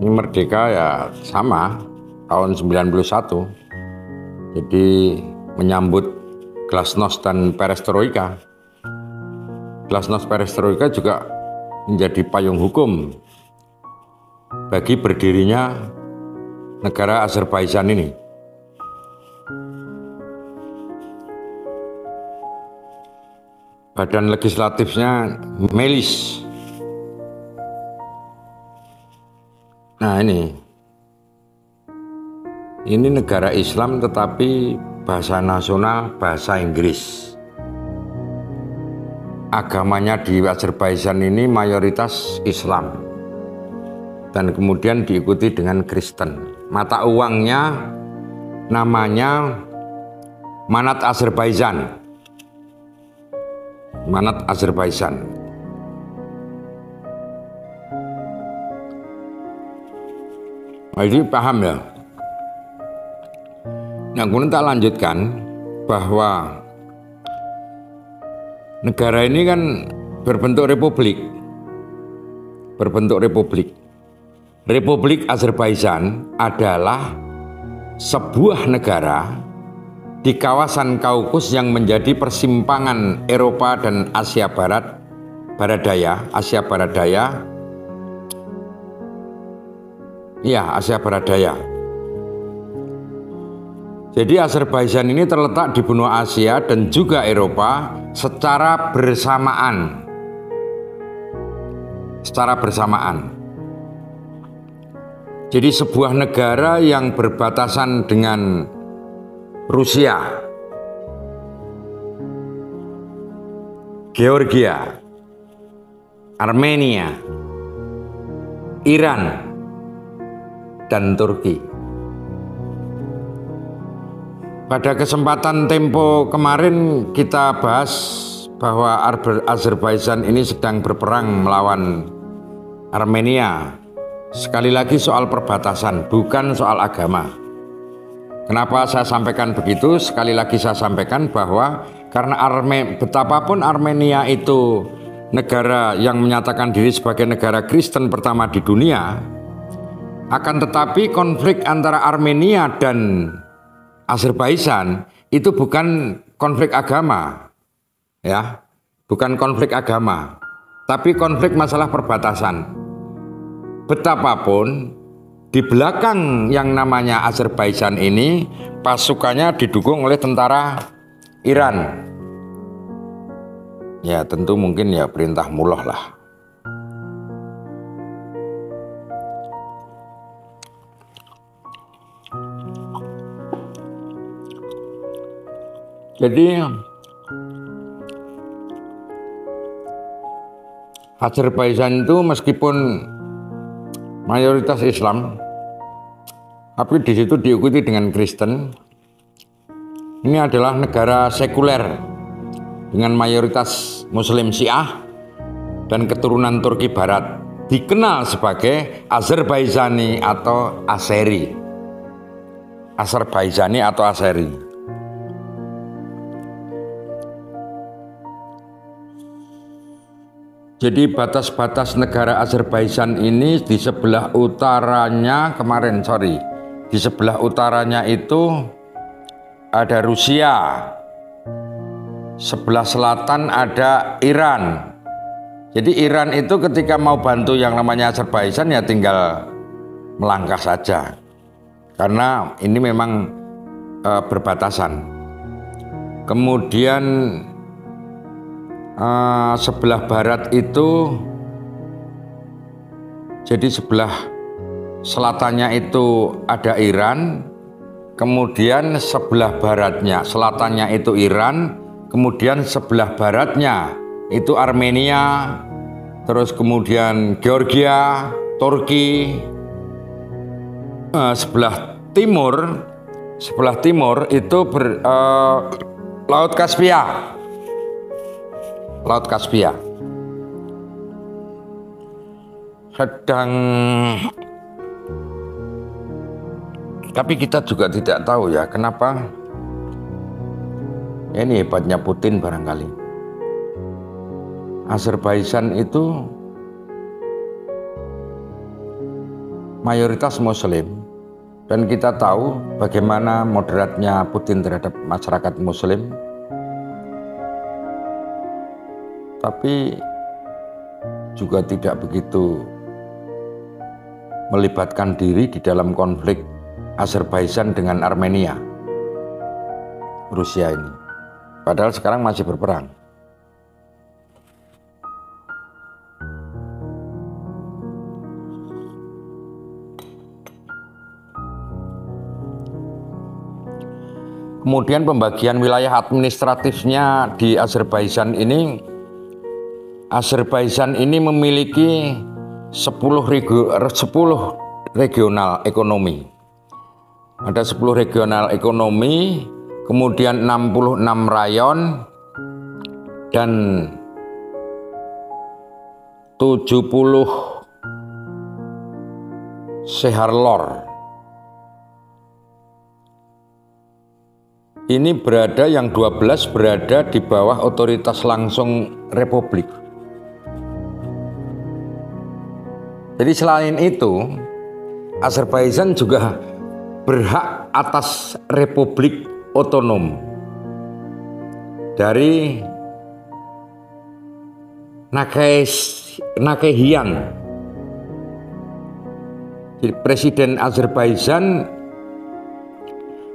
Ini merdeka ya sama tahun 91. Jadi menyambut Glasnost dan Perestroika. Glasnost Perestroika juga menjadi payung hukum bagi berdirinya negara Azerbaijan ini. Badan legislatifnya Melis. Nah ini negara Islam tetapi bahasa nasional bahasa Inggris. Agamanya di Azerbaijan ini mayoritas Islam dan kemudian diikuti dengan Kristen. Mata uangnya namanya Manat Azerbaijan. Manat Azerbaijan. Nah, ini paham ya? Nah, kemudian tak lanjutkan bahwa negara ini kan berbentuk republik. Republik Azerbaijan adalah sebuah negara di kawasan Kaukus yang menjadi persimpangan Eropa dan Asia Barat Daya. Jadi Azerbaijan ini terletak di benua Asia dan juga Eropa secara bersamaan. Jadi sebuah negara yang berbatasan dengan Rusia, Georgia, Armenia, Iran, dan Turki. Pada kesempatan Tempo kemarin kita bahas bahwa Azerbaijan ini sedang berperang melawan Armenia. Sekali lagi soal perbatasan, bukan soal agama. Kenapa saya sampaikan begitu? Sekali lagi saya sampaikan bahwa karena betapapun Armenia itu negara yang menyatakan diri sebagai negara Kristen pertama di dunia, akan tetapi konflik antara Armenia dan Azerbaijan itu bukan konflik agama, ya, bukan konflik agama. tapi konflik masalah perbatasan. Betapapun di belakang yang namanya Azerbaijan ini pasukannya didukung oleh tentara Iran. Ya tentu mungkin ya perintah mullah lah. Jadi Azerbaijan itu meskipun mayoritas Islam, tapi di situ diikuti dengan Kristen. Ini adalah negara sekuler dengan mayoritas Muslim Syiah dan keturunan Turki Barat, dikenal sebagai Azerbaijani atau Azeri. Azerbaijani atau Azeri. Jadi batas-batas negara Azerbaijan ini di sebelah utaranya di sebelah utaranya itu ada Rusia, sebelah selatan ada Iran. Jadi Iran itu ketika mau bantu yang namanya Azerbaijan ya tinggal melangkah saja, karena ini memang berbatasan. Kemudian sebelah barat itu, jadi sebelah selatannya itu ada Iran, kemudian sebelah baratnya, selatannya itu Iran, kemudian sebelah baratnya itu Armenia, terus kemudian Georgia, Turki. Sebelah timur itu Laut Kaspia. Laut Kaspia. Tapi kita juga tidak tahu ya kenapa. Ini hebatnya Putin barangkali. Azerbaijan itu mayoritas Muslim, dan kita tahu bagaimana moderatnya Putin terhadap masyarakat Muslim. Tapi juga tidak begitu melibatkan diri di dalam konflik Azerbaijan dengan Armenia, Rusia ini. Padahal sekarang masih berperang. Kemudian pembagian wilayah administratifnya di Azerbaijan ini memiliki 10 regional ekonomi. Ada 10 regional ekonomi, kemudian 66 rayon, dan 70 seharlor. Ini yang 12 berada di bawah otoritas langsung Republik. Jadi selain itu, Azerbaijan juga berhak atas Republik Otonom dari Nakehian. Jadi Presiden Azerbaijan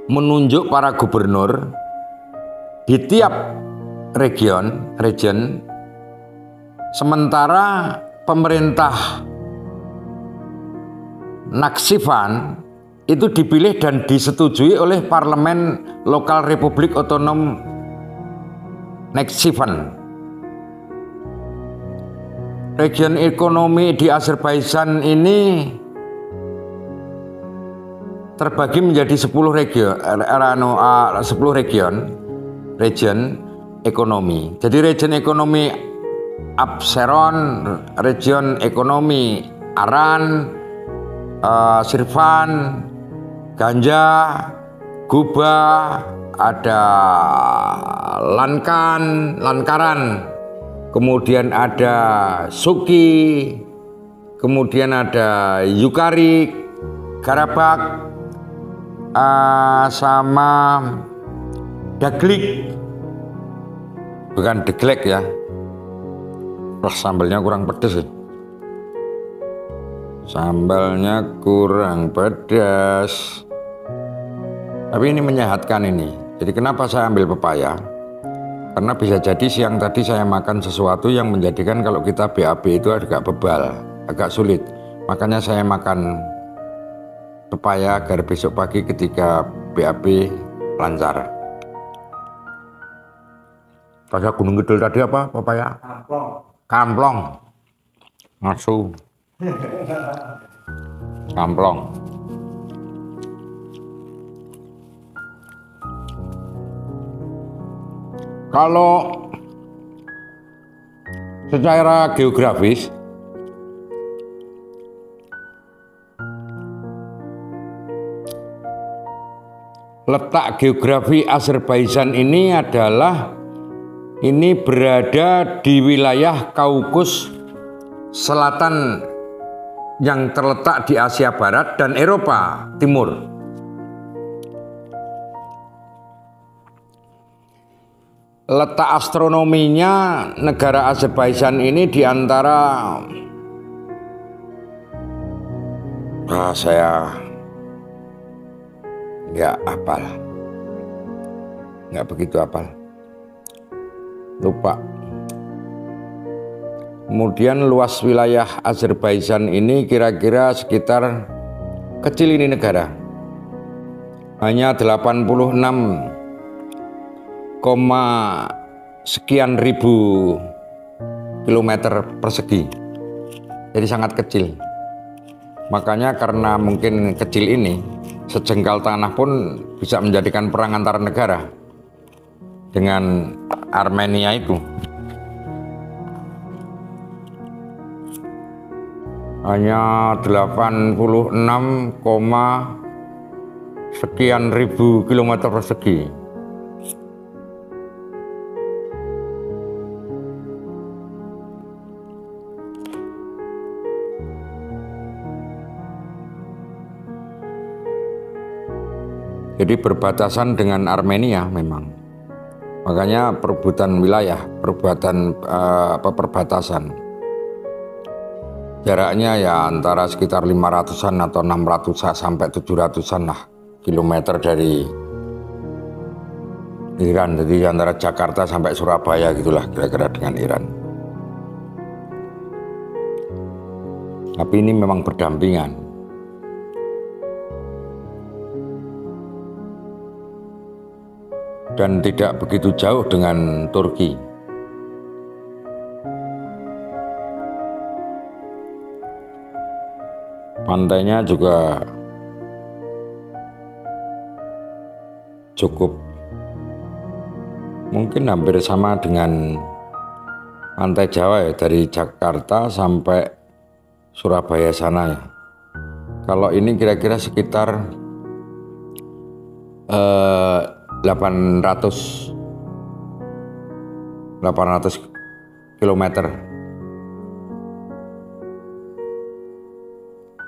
menunjuk para gubernur di tiap region, sementara pemerintah Nakhchivan itu dipilih dan disetujui oleh parlemen lokal Republik Otonom Nakhchivan. Region ekonomi di Azerbaijan ini terbagi menjadi 10 region ekonomi. Jadi region ekonomi Absheron, region ekonomi Aran, Sirvan, Ganja, Guba, ada Lankaran, kemudian ada Suki, kemudian ada Yukari, Karabakh, sama Daglik, bukan Deglek ya. Wah, sambalnya kurang pedes sih. Sambalnya kurang pedas. Tapi ini menyehatkan ini. Jadi kenapa saya ambil pepaya? Karena bisa jadi siang tadi saya makan sesuatu yang menjadikan kalau kita BAB itu agak bebal, agak sulit. Makanya saya makan pepaya agar besok pagi ketika BAB lancar. Bahasa Gunung Kidul tadi apa pepaya? Amplong. Kamplong. Ngasu. Kamplong. Kalau secara geografis letak geografi Azerbaijan ini berada di wilayah Kaukus Selatan yang terletak di Asia Barat dan Eropa Timur. Letak astronominya negara Azerbaijan ini di antara saya nggak hafal, nggak begitu hafal, lupa. Kemudian luas wilayah Azerbaijan ini kira-kira sekitar, kecil ini negara, hanya 86 sekian ribu kilometer persegi, jadi sangat kecil. Makanya karena mungkin kecil ini, sejengkal tanah pun bisa menjadikan perang antar negara dengan Armenia itu. Hanya 86, sekian ribu kilometer persegi. Jadi berbatasan dengan Armenia memang. Makanya perebutan wilayah, perbatasan. Jaraknya ya antara sekitar 500-an atau 600 sampai 700-an lah kilometer dari Iran. Jadi antara Jakarta sampai Surabaya gitulah kira-kira dengan Iran. Tapi ini memang berdampingan. Dan tidak begitu jauh dengan Turki. Pantainya juga cukup, mungkin hampir sama dengan pantai Jawa ya, dari Jakarta sampai Surabaya sana ya. Kalau ini kira-kira sekitar 800 kilometer.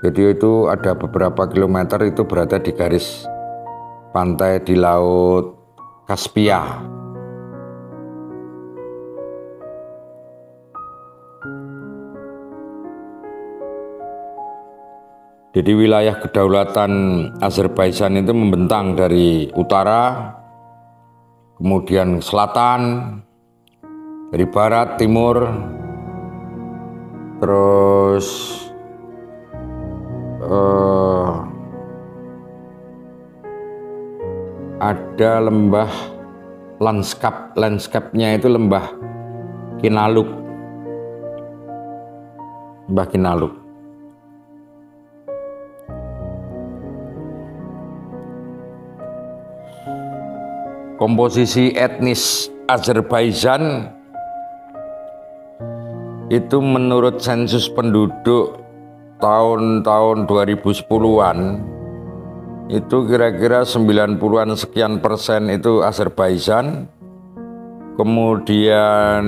Jadi itu ada beberapa kilometer itu berada di garis pantai di Laut Kaspia. Jadi wilayah kedaulatan Azerbaijan itu membentang dari utara, kemudian selatan, dari barat, timur, terus ada lembah lanskapnya itu lembah Kinaluk. Lembah Kinaluk. Komposisi etnis Azerbaijan itu menurut sensus penduduk tahun-tahun 2010-an itu kira-kira 90-an sekian persen itu Azerbaijan, kemudian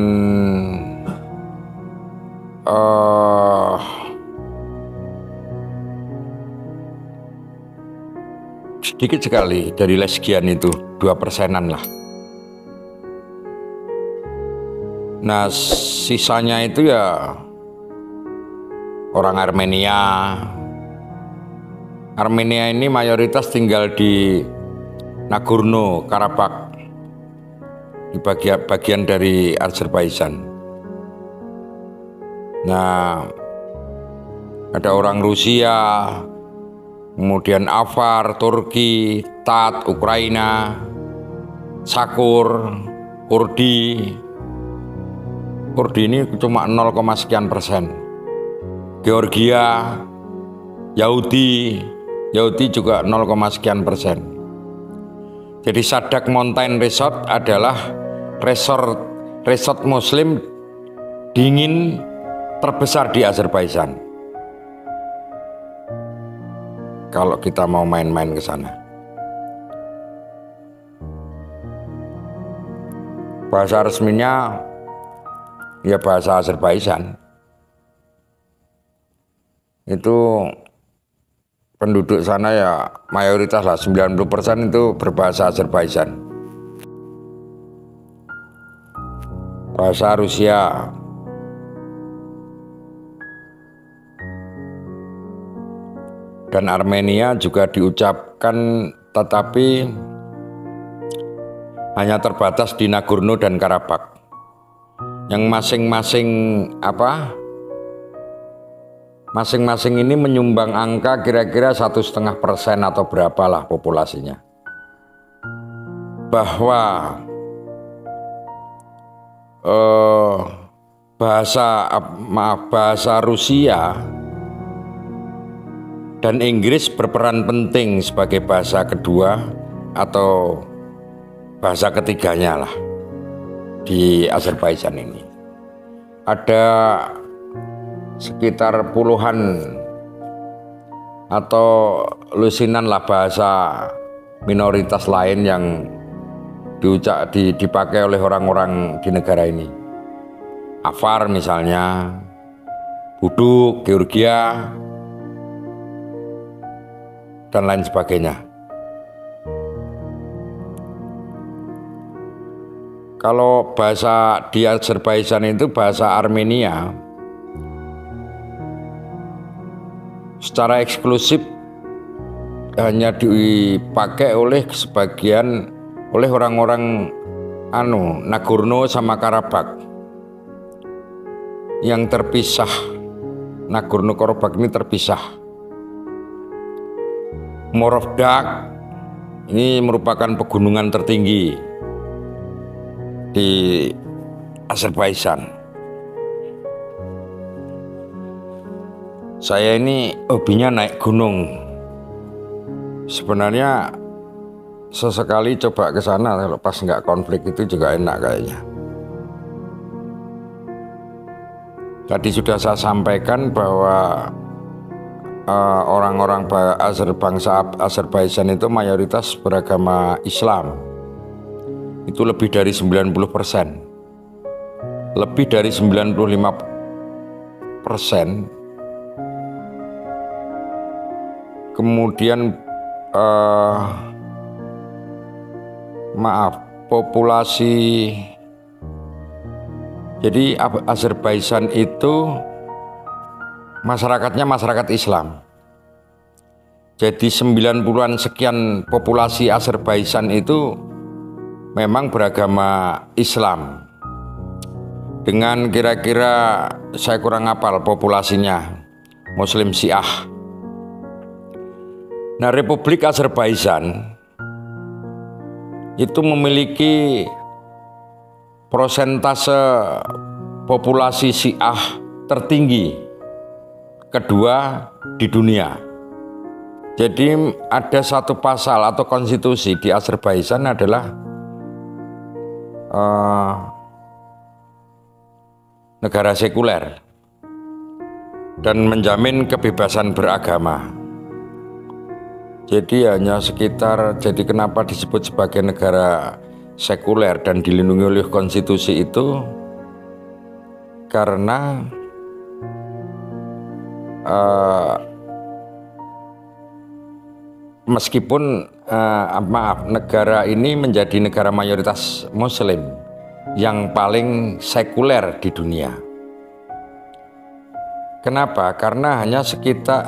sedikit sekali dari Lesgian itu 2%-an lah. Nah, sisanya itu ya orang Armenia. Armenia ini mayoritas tinggal di Nagorno Karabakh, di bagian dari Azerbaijan. Nah, ada orang Rusia, kemudian Afar, Turki, Tat, Ukraina, Sakur, Kurdi. Kurdi ini cuma 0, sekian persen. Georgia, Yahudi juga 0, sekian persen. Jadi Sadak Mountain Resort adalah resort Muslim dingin terbesar di Azerbaijan. Kalau kita mau main-main ke sana. Bahasa resminya ya bahasa Azerbaijan. Itu penduduk sana ya mayoritas lah, 90% itu berbahasa Azerbaijan. Bahasa Rusia. Dan Armenia juga diucapkan, tetapi hanya terbatas di Nagorno dan Karabakh. Yang masing-masing ini menyumbang angka kira-kira 1,5% atau berapalah populasinya. Bahwa bahasa Rusia dan Inggris berperan penting sebagai bahasa kedua atau bahasa ketiganya lah di Azerbaijan ini. Ada sekitar puluhan atau lusinan lah bahasa minoritas lain yang dipakai oleh orang-orang di negara ini. Afar misalnya, Buduk, Georgia, dan lain sebagainya. Kalau bahasa di Azerbaijan itu bahasa Armenia, secara eksklusif hanya dipakai oleh orang-orang Nagorno sama Karabakh yang terpisah. Nagorno Karabakh ini terpisah. Morovdak ini merupakan pegunungan tertinggi di Azerbaijan. Saya ini hobinya naik gunung. Sebenarnya sesekali coba ke sana kalau pas nggak konflik itu juga enak kayaknya. Tadi sudah saya sampaikan bahwa orang-orang bangsa Azerbaijan itu mayoritas beragama Islam. Itu lebih dari 90%. Lebih dari 95%. Kemudian populasi, jadi Azerbaijan itu masyarakatnya masyarakat Islam. Jadi 90-an sekian populasi Azerbaijan itu memang beragama Islam. Dengan kira-kira saya kurang hafal populasinya, Muslim Syiah. Nah, Republik Azerbaijan itu memiliki persentase populasi Syiah tertinggi kedua di dunia. Jadi ada satu pasal atau konstitusi di Azerbaijan adalah negara sekuler dan menjamin kebebasan beragama. Jadi jadi kenapa disebut sebagai negara sekuler dan dilindungi oleh konstitusi itu karena meskipun negara ini menjadi negara mayoritas Muslim yang paling sekuler di dunia. Kenapa? Karena hanya sekitar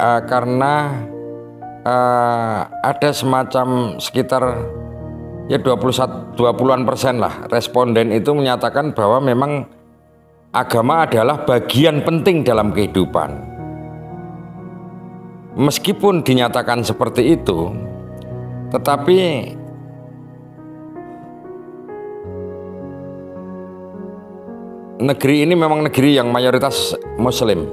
ada semacam sekitar ya 20-an% lah responden itu menyatakan bahwa memang agama adalah bagian penting dalam kehidupan. Meskipun dinyatakan seperti itu, tetapi negeri ini memang negeri yang mayoritas Muslim.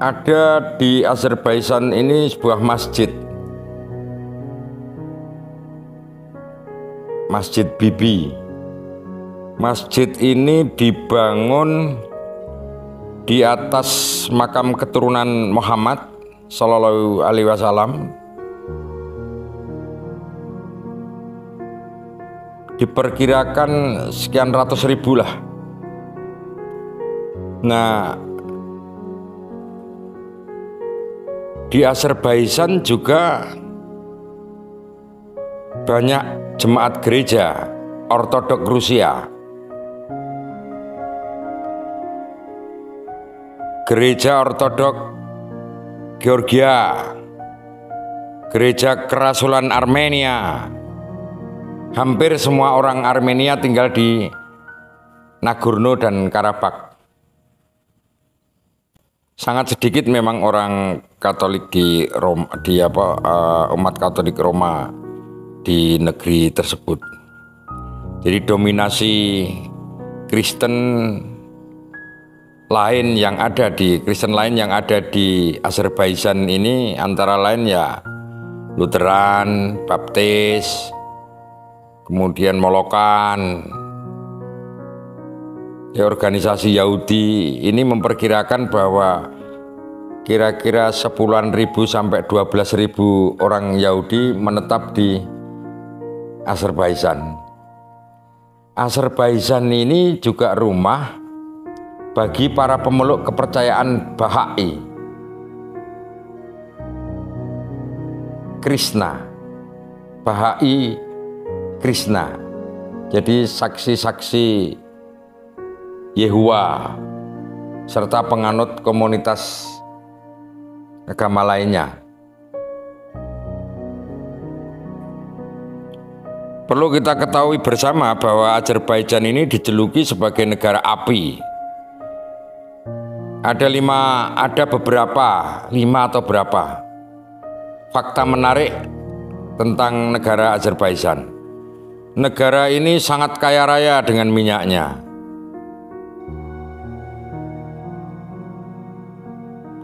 Ada di Azerbaijan ini sebuah masjid, Masjid Bibi. Masjid ini dibangun di atas makam keturunan Muhammad Sallallahu Alaihi Wasallam. Diperkirakan sekian ratus ribu lah. Nah, di Azerbaijan juga banyak jemaat gereja Ortodok Rusia. Gereja Ortodok Georgia, Gereja Kerasulan Armenia. Hampir semua orang Armenia tinggal di Nagorno dan Karabakh. Sangat sedikit memang orang Katolik di Roma, umat Katolik Roma di negeri tersebut. Jadi dominasi Kristen lain yang ada di Azerbaijan ini antara lain ya Lutheran, Baptis, kemudian Molokan. Ya, organisasi Yahudi ini memperkirakan bahwa kira-kira 10.000 sampai 12.000 orang Yahudi menetap di Azerbaijan. Azerbaijan ini juga rumah bagi para pemeluk kepercayaan Bahai, Krishna, Bahai, Krishna. Jadi saksi-saksi Yehuwa serta penganut komunitas agama lainnya. Perlu kita ketahui bersama bahwa Azerbaijan ini dijuluki sebagai negara api. Ada 5 atau berapa fakta menarik tentang negara Azerbaijan. Negara ini sangat kaya raya dengan minyaknya.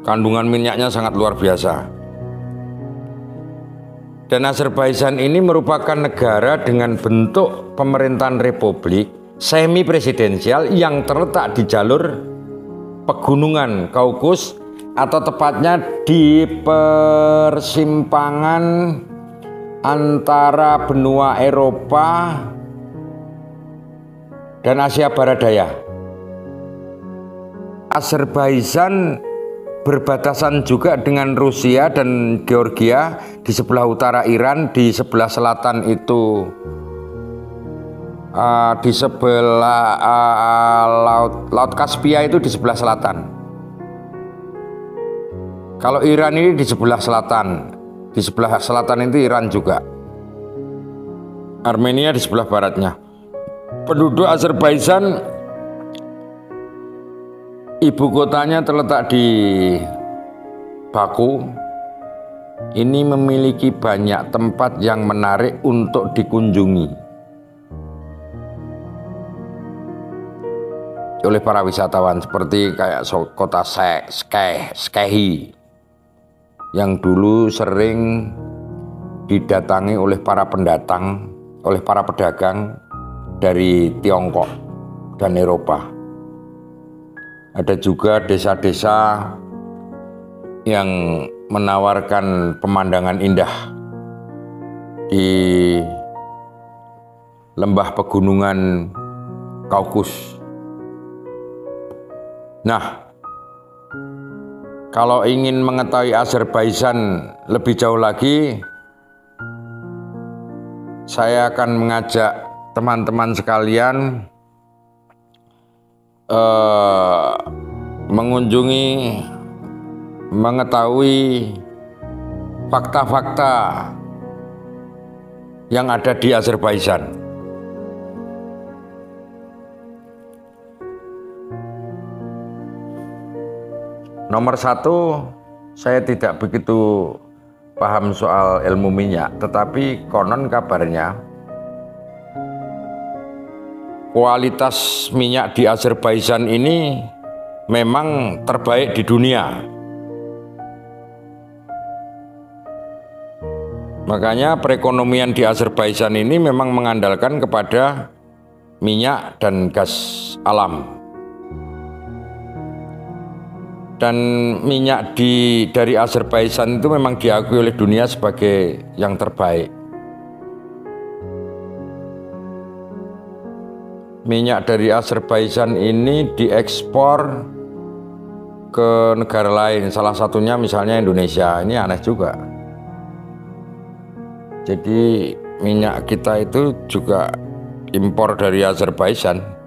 Kandungan minyaknya sangat luar biasa. Dan Azerbaijan ini merupakan negara dengan bentuk pemerintahan republik semi presidensial yang terletak di jalur pegunungan Kaukus, atau tepatnya di persimpangan antara benua Eropa dan Asia Barat Daya. Azerbaijan berbatasan juga dengan Rusia dan Georgia, di sebelah utara Iran, di sebelah selatan itu di sebelah Laut Kaspia itu di sebelah selatan. Kalau Iran ini di sebelah selatan, di sebelah selatan itu Iran juga. Armenia di sebelah baratnya. Penduduk Azerbaijan, ibu kotanya terletak di Baku. Ini memiliki banyak tempat yang menarik untuk dikunjungi oleh para wisatawan, seperti kayak kota Skehi yang dulu sering didatangi oleh para pedagang dari Tiongkok dan Eropa. Ada juga desa-desa yang menawarkan pemandangan indah di lembah pegunungan Kaukus. Nah, kalau ingin mengetahui Azerbaijan lebih jauh lagi, saya akan mengajak teman-teman sekalian mengunjungi, mengetahui fakta-fakta yang ada di Azerbaijan. Nomor satu, saya tidak begitu paham soal ilmu minyak, tetapi konon kabarnya kualitas minyak di Azerbaijan ini memang terbaik di dunia. Makanya perekonomian di Azerbaijan ini memang mengandalkan kepada minyak dan gas alam. Dan minyak dari Azerbaijan itu memang diakui oleh dunia sebagai yang terbaik. Minyak dari Azerbaijan ini diekspor ke negara lain, salah satunya misalnya Indonesia. Ini aneh juga. Jadi minyak kita itu juga impor dari Azerbaijan.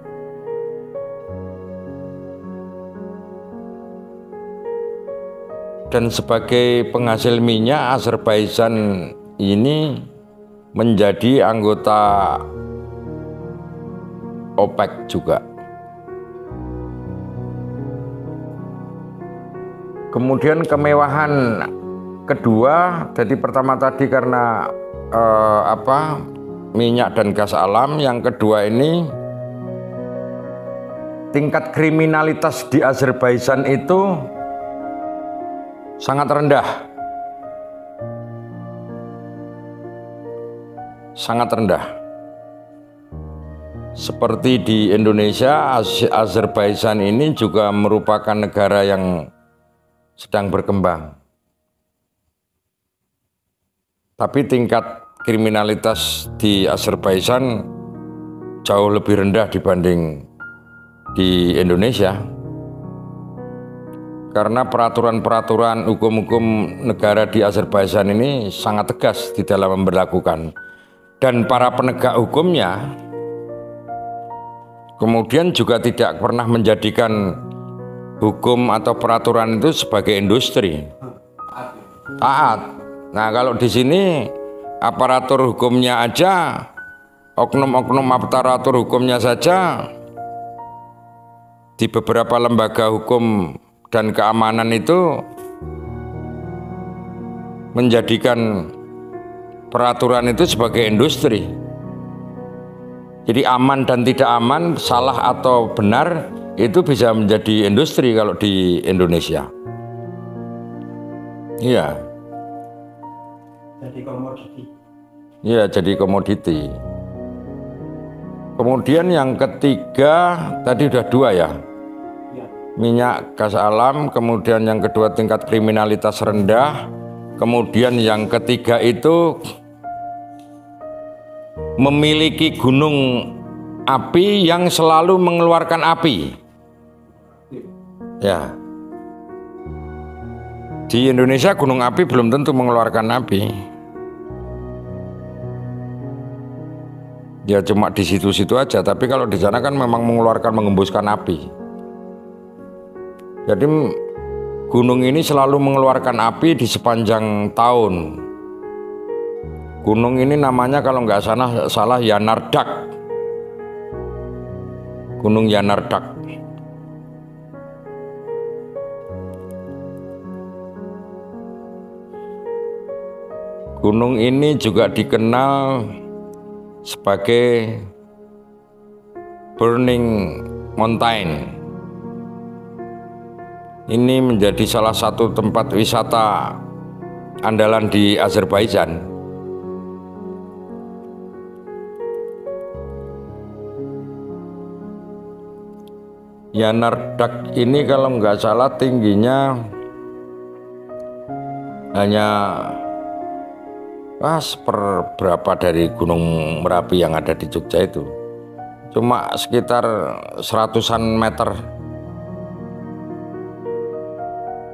Dan sebagai penghasil minyak, Azerbaijan ini menjadi anggota OPEC juga. Kemudian kemewahan kedua, jadi pertama tadi karena minyak dan gas alam. Yang kedua ini tingkat kriminalitas di Azerbaijan itu sangat rendah. Sangat rendah. Seperti di Indonesia, Azerbaijan ini juga merupakan negara yang sedang berkembang. Tapi tingkat kriminalitas di Azerbaijan jauh lebih rendah dibanding di Indonesia. Karena peraturan-peraturan hukum-hukum negara di Azerbaijan ini sangat tegas di dalam memberlakukan. Dan para penegak hukumnya kemudian juga tidak pernah menjadikan hukum atau peraturan itu sebagai industri. Taat. Nah, kalau di sini aparatur hukumnya aja, oknum-oknum aparatur hukumnya saja di beberapa lembaga hukum dan keamanan itu menjadikan peraturan itu sebagai industri. Jadi aman dan tidak aman, salah atau benar itu bisa menjadi industri kalau di Indonesia. Iya. Jadi komoditi. Iya, jadi komoditi. Kemudian yang ketiga, tadi udah dua ya. Minyak, gas alam, kemudian yang kedua tingkat kriminalitas rendah, kemudian yang ketiga itu memiliki gunung api yang selalu mengeluarkan api. Ya. Di Indonesia gunung api belum tentu mengeluarkan api. Ya cuma di situ-situ aja, tapi kalau di sana kan memang mengembuskan api. Jadi gunung ini selalu mengeluarkan api di sepanjang tahun. Gunung ini namanya kalau nggak salah Yanardak. Gunung Yanardak. Gunung ini juga dikenal sebagai Burning Mountain. Ini menjadi salah satu tempat wisata andalan di Azerbaijan. Yanardak ini kalau nggak salah tingginya hanya seperberapa dari Gunung Merapi yang ada di Jogja itu. Cuma sekitar 100-an meter.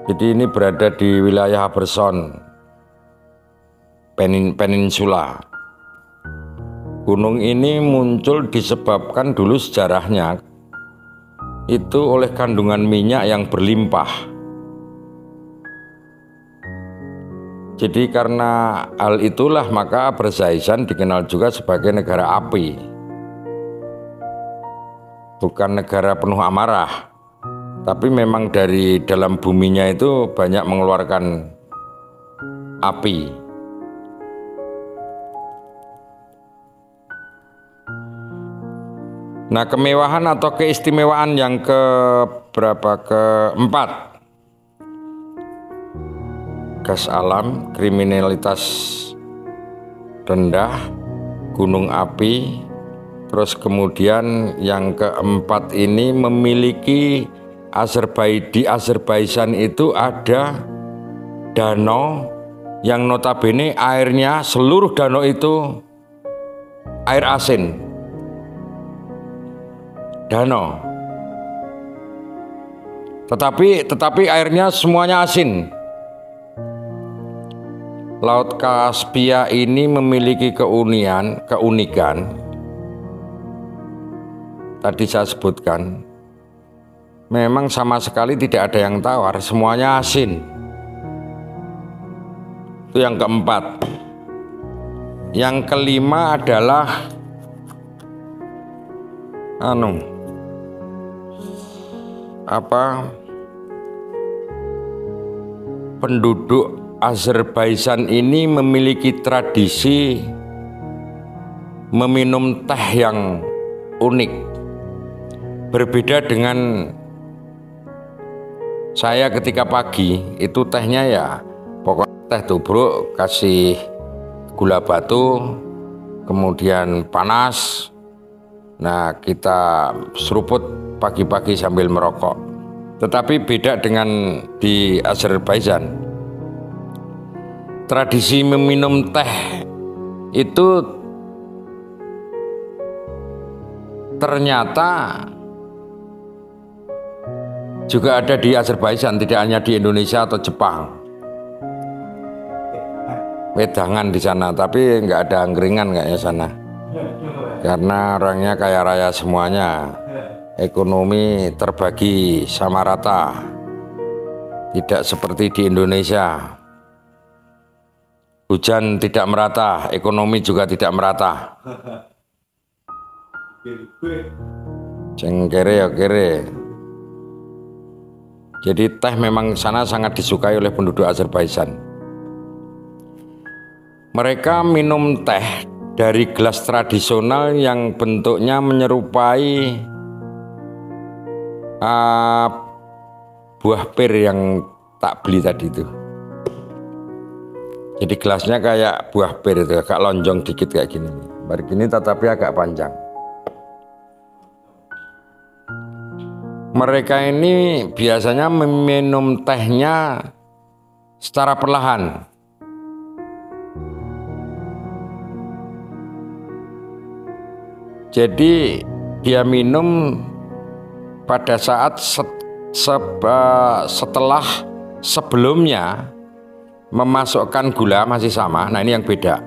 Jadi ini berada di wilayah Haberson Peninsula. Gunung ini muncul disebabkan dulu sejarahnya itu oleh kandungan minyak yang berlimpah. Jadi karena hal itulah maka Azerbaijan dikenal juga sebagai negara api. Bukan negara penuh amarah, tapi memang dari dalam buminya itu banyak mengeluarkan api. Nah, kemewahan atau keistimewaan yang keempat, gas alam, kriminalitas rendah, gunung api, terus kemudian yang keempat ini memiliki di Azerbaijan itu ada danau yang notabene airnya, seluruh danau itu air asin. Danau. Tetapi airnya semuanya asin. Laut Kaspia ini memiliki keunikan tadi saya sebutkan, memang sama sekali tidak ada yang tawar, semuanya asin. Itu yang keempat. Yang kelima adalah penduduk Azerbaijan ini memiliki tradisi meminum teh yang unik. Berbeda dengan saya ketika pagi, itu tehnya ya pokoknya teh tubruk, kasih gula batu, kemudian panas. Nah, kita seruput pagi-pagi sambil merokok. Tetapi beda dengan di Azerbaijan. Tradisi meminum teh itu ternyata juga ada di Azerbaijan, tidak hanya di Indonesia atau Jepang. Wedangan di sana, tapi nggak ada angkringan kayaknya sana. Karena orangnya kaya raya semuanya, ekonomi terbagi sama rata, tidak seperti di Indonesia. Hujan tidak merata, ekonomi juga tidak merata. Cengkere ya kere. Jadi teh memang sana sangat disukai oleh penduduk Azerbaijan. Mereka minum teh dari gelas tradisional yang bentuknya menyerupai buah pir yang tak beli tadi itu. Jadi gelasnya kayak buah pir itu, agak lonjong dikit kayak gini. Baru gini tetapi agak panjang. Mereka ini biasanya meminum tehnya secara perlahan. Jadi dia minum pada saat setelah sebelumnya memasukkan gula masih sama. Nah, ini yang beda.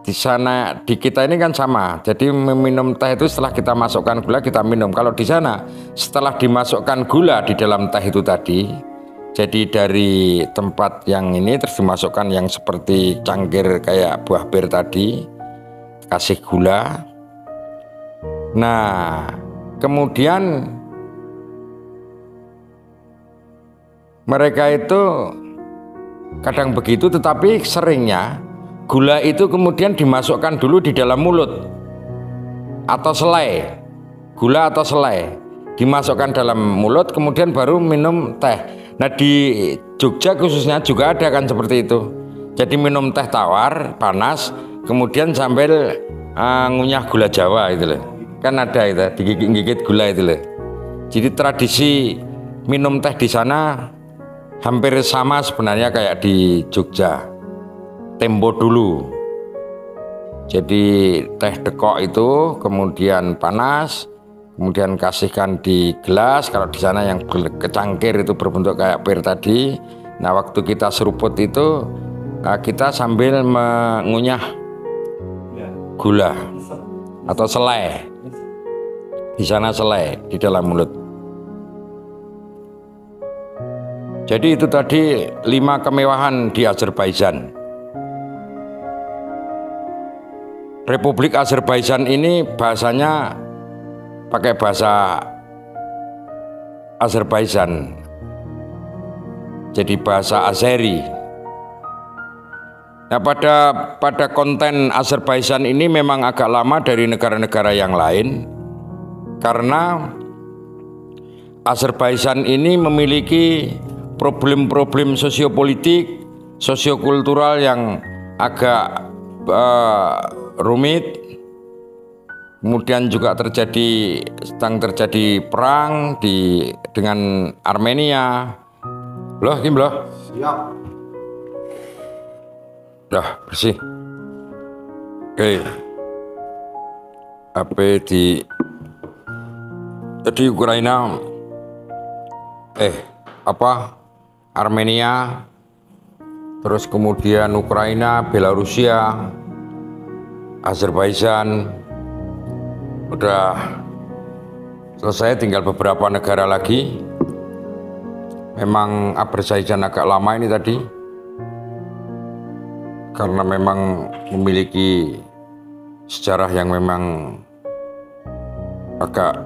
Di sana, di kita ini kan sama. Jadi meminum teh itu setelah kita masukkan gula kita minum. Kalau di sana setelah dimasukkan gula di dalam teh itu tadi, jadi dari tempat yang ini terus dimasukkan yang seperti cangkir kayak buah pir tadi, kasih gula. Nah, kemudian mereka itu kadang begitu, tetapi seringnya gula itu kemudian dimasukkan dulu di dalam mulut atau selai. Gula atau selai dimasukkan dalam mulut, kemudian baru minum teh. Nah, di Jogja khususnya juga ada kan seperti itu. Jadi minum teh tawar, panas, kemudian sambil ngunyah gula Jawa itu loh. Kan ada itu, digigit-gigit gula itu loh. Jadi tradisi minum teh di sana hampir sama sebenarnya kayak di Jogja tempo dulu. Jadi teh dekok itu kemudian panas, kemudian kasihkan di gelas. Kalau di sana yang kecangkir itu berbentuk kayak pir tadi. Nah, waktu kita seruput itu kita sambil mengunyah gula atau selai. Di sana selai di dalam mulut. Jadi itu tadi 5 kemewahan di Azerbaijan. Republik Azerbaijan ini bahasanya pakai bahasa Azerbaijan, jadi bahasa Azeri. Nah, pada konten Azerbaijan ini memang agak lama dari negara-negara yang lain, karena Azerbaijan ini memiliki problem-problem sosiopolitik, sosiokultural yang agak rumit. Kemudian juga sedang terjadi perang dengan Armenia. Loh, Kim loh. Siap. Dah bersih. Oke. Jadi Ukraina Armenia, terus kemudian Ukraina, Belarusia, Azerbaijan udah selesai, tinggal beberapa negara lagi. Memang Azerbaijan agak lama ini tadi, karena memang memiliki sejarah yang memang agak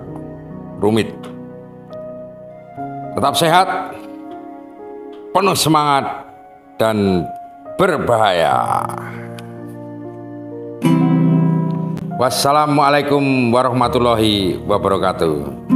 rumit. Tetap sehat, penuh semangat, dan berbahaya. Wassalamualaikum warahmatullahi wabarakatuh.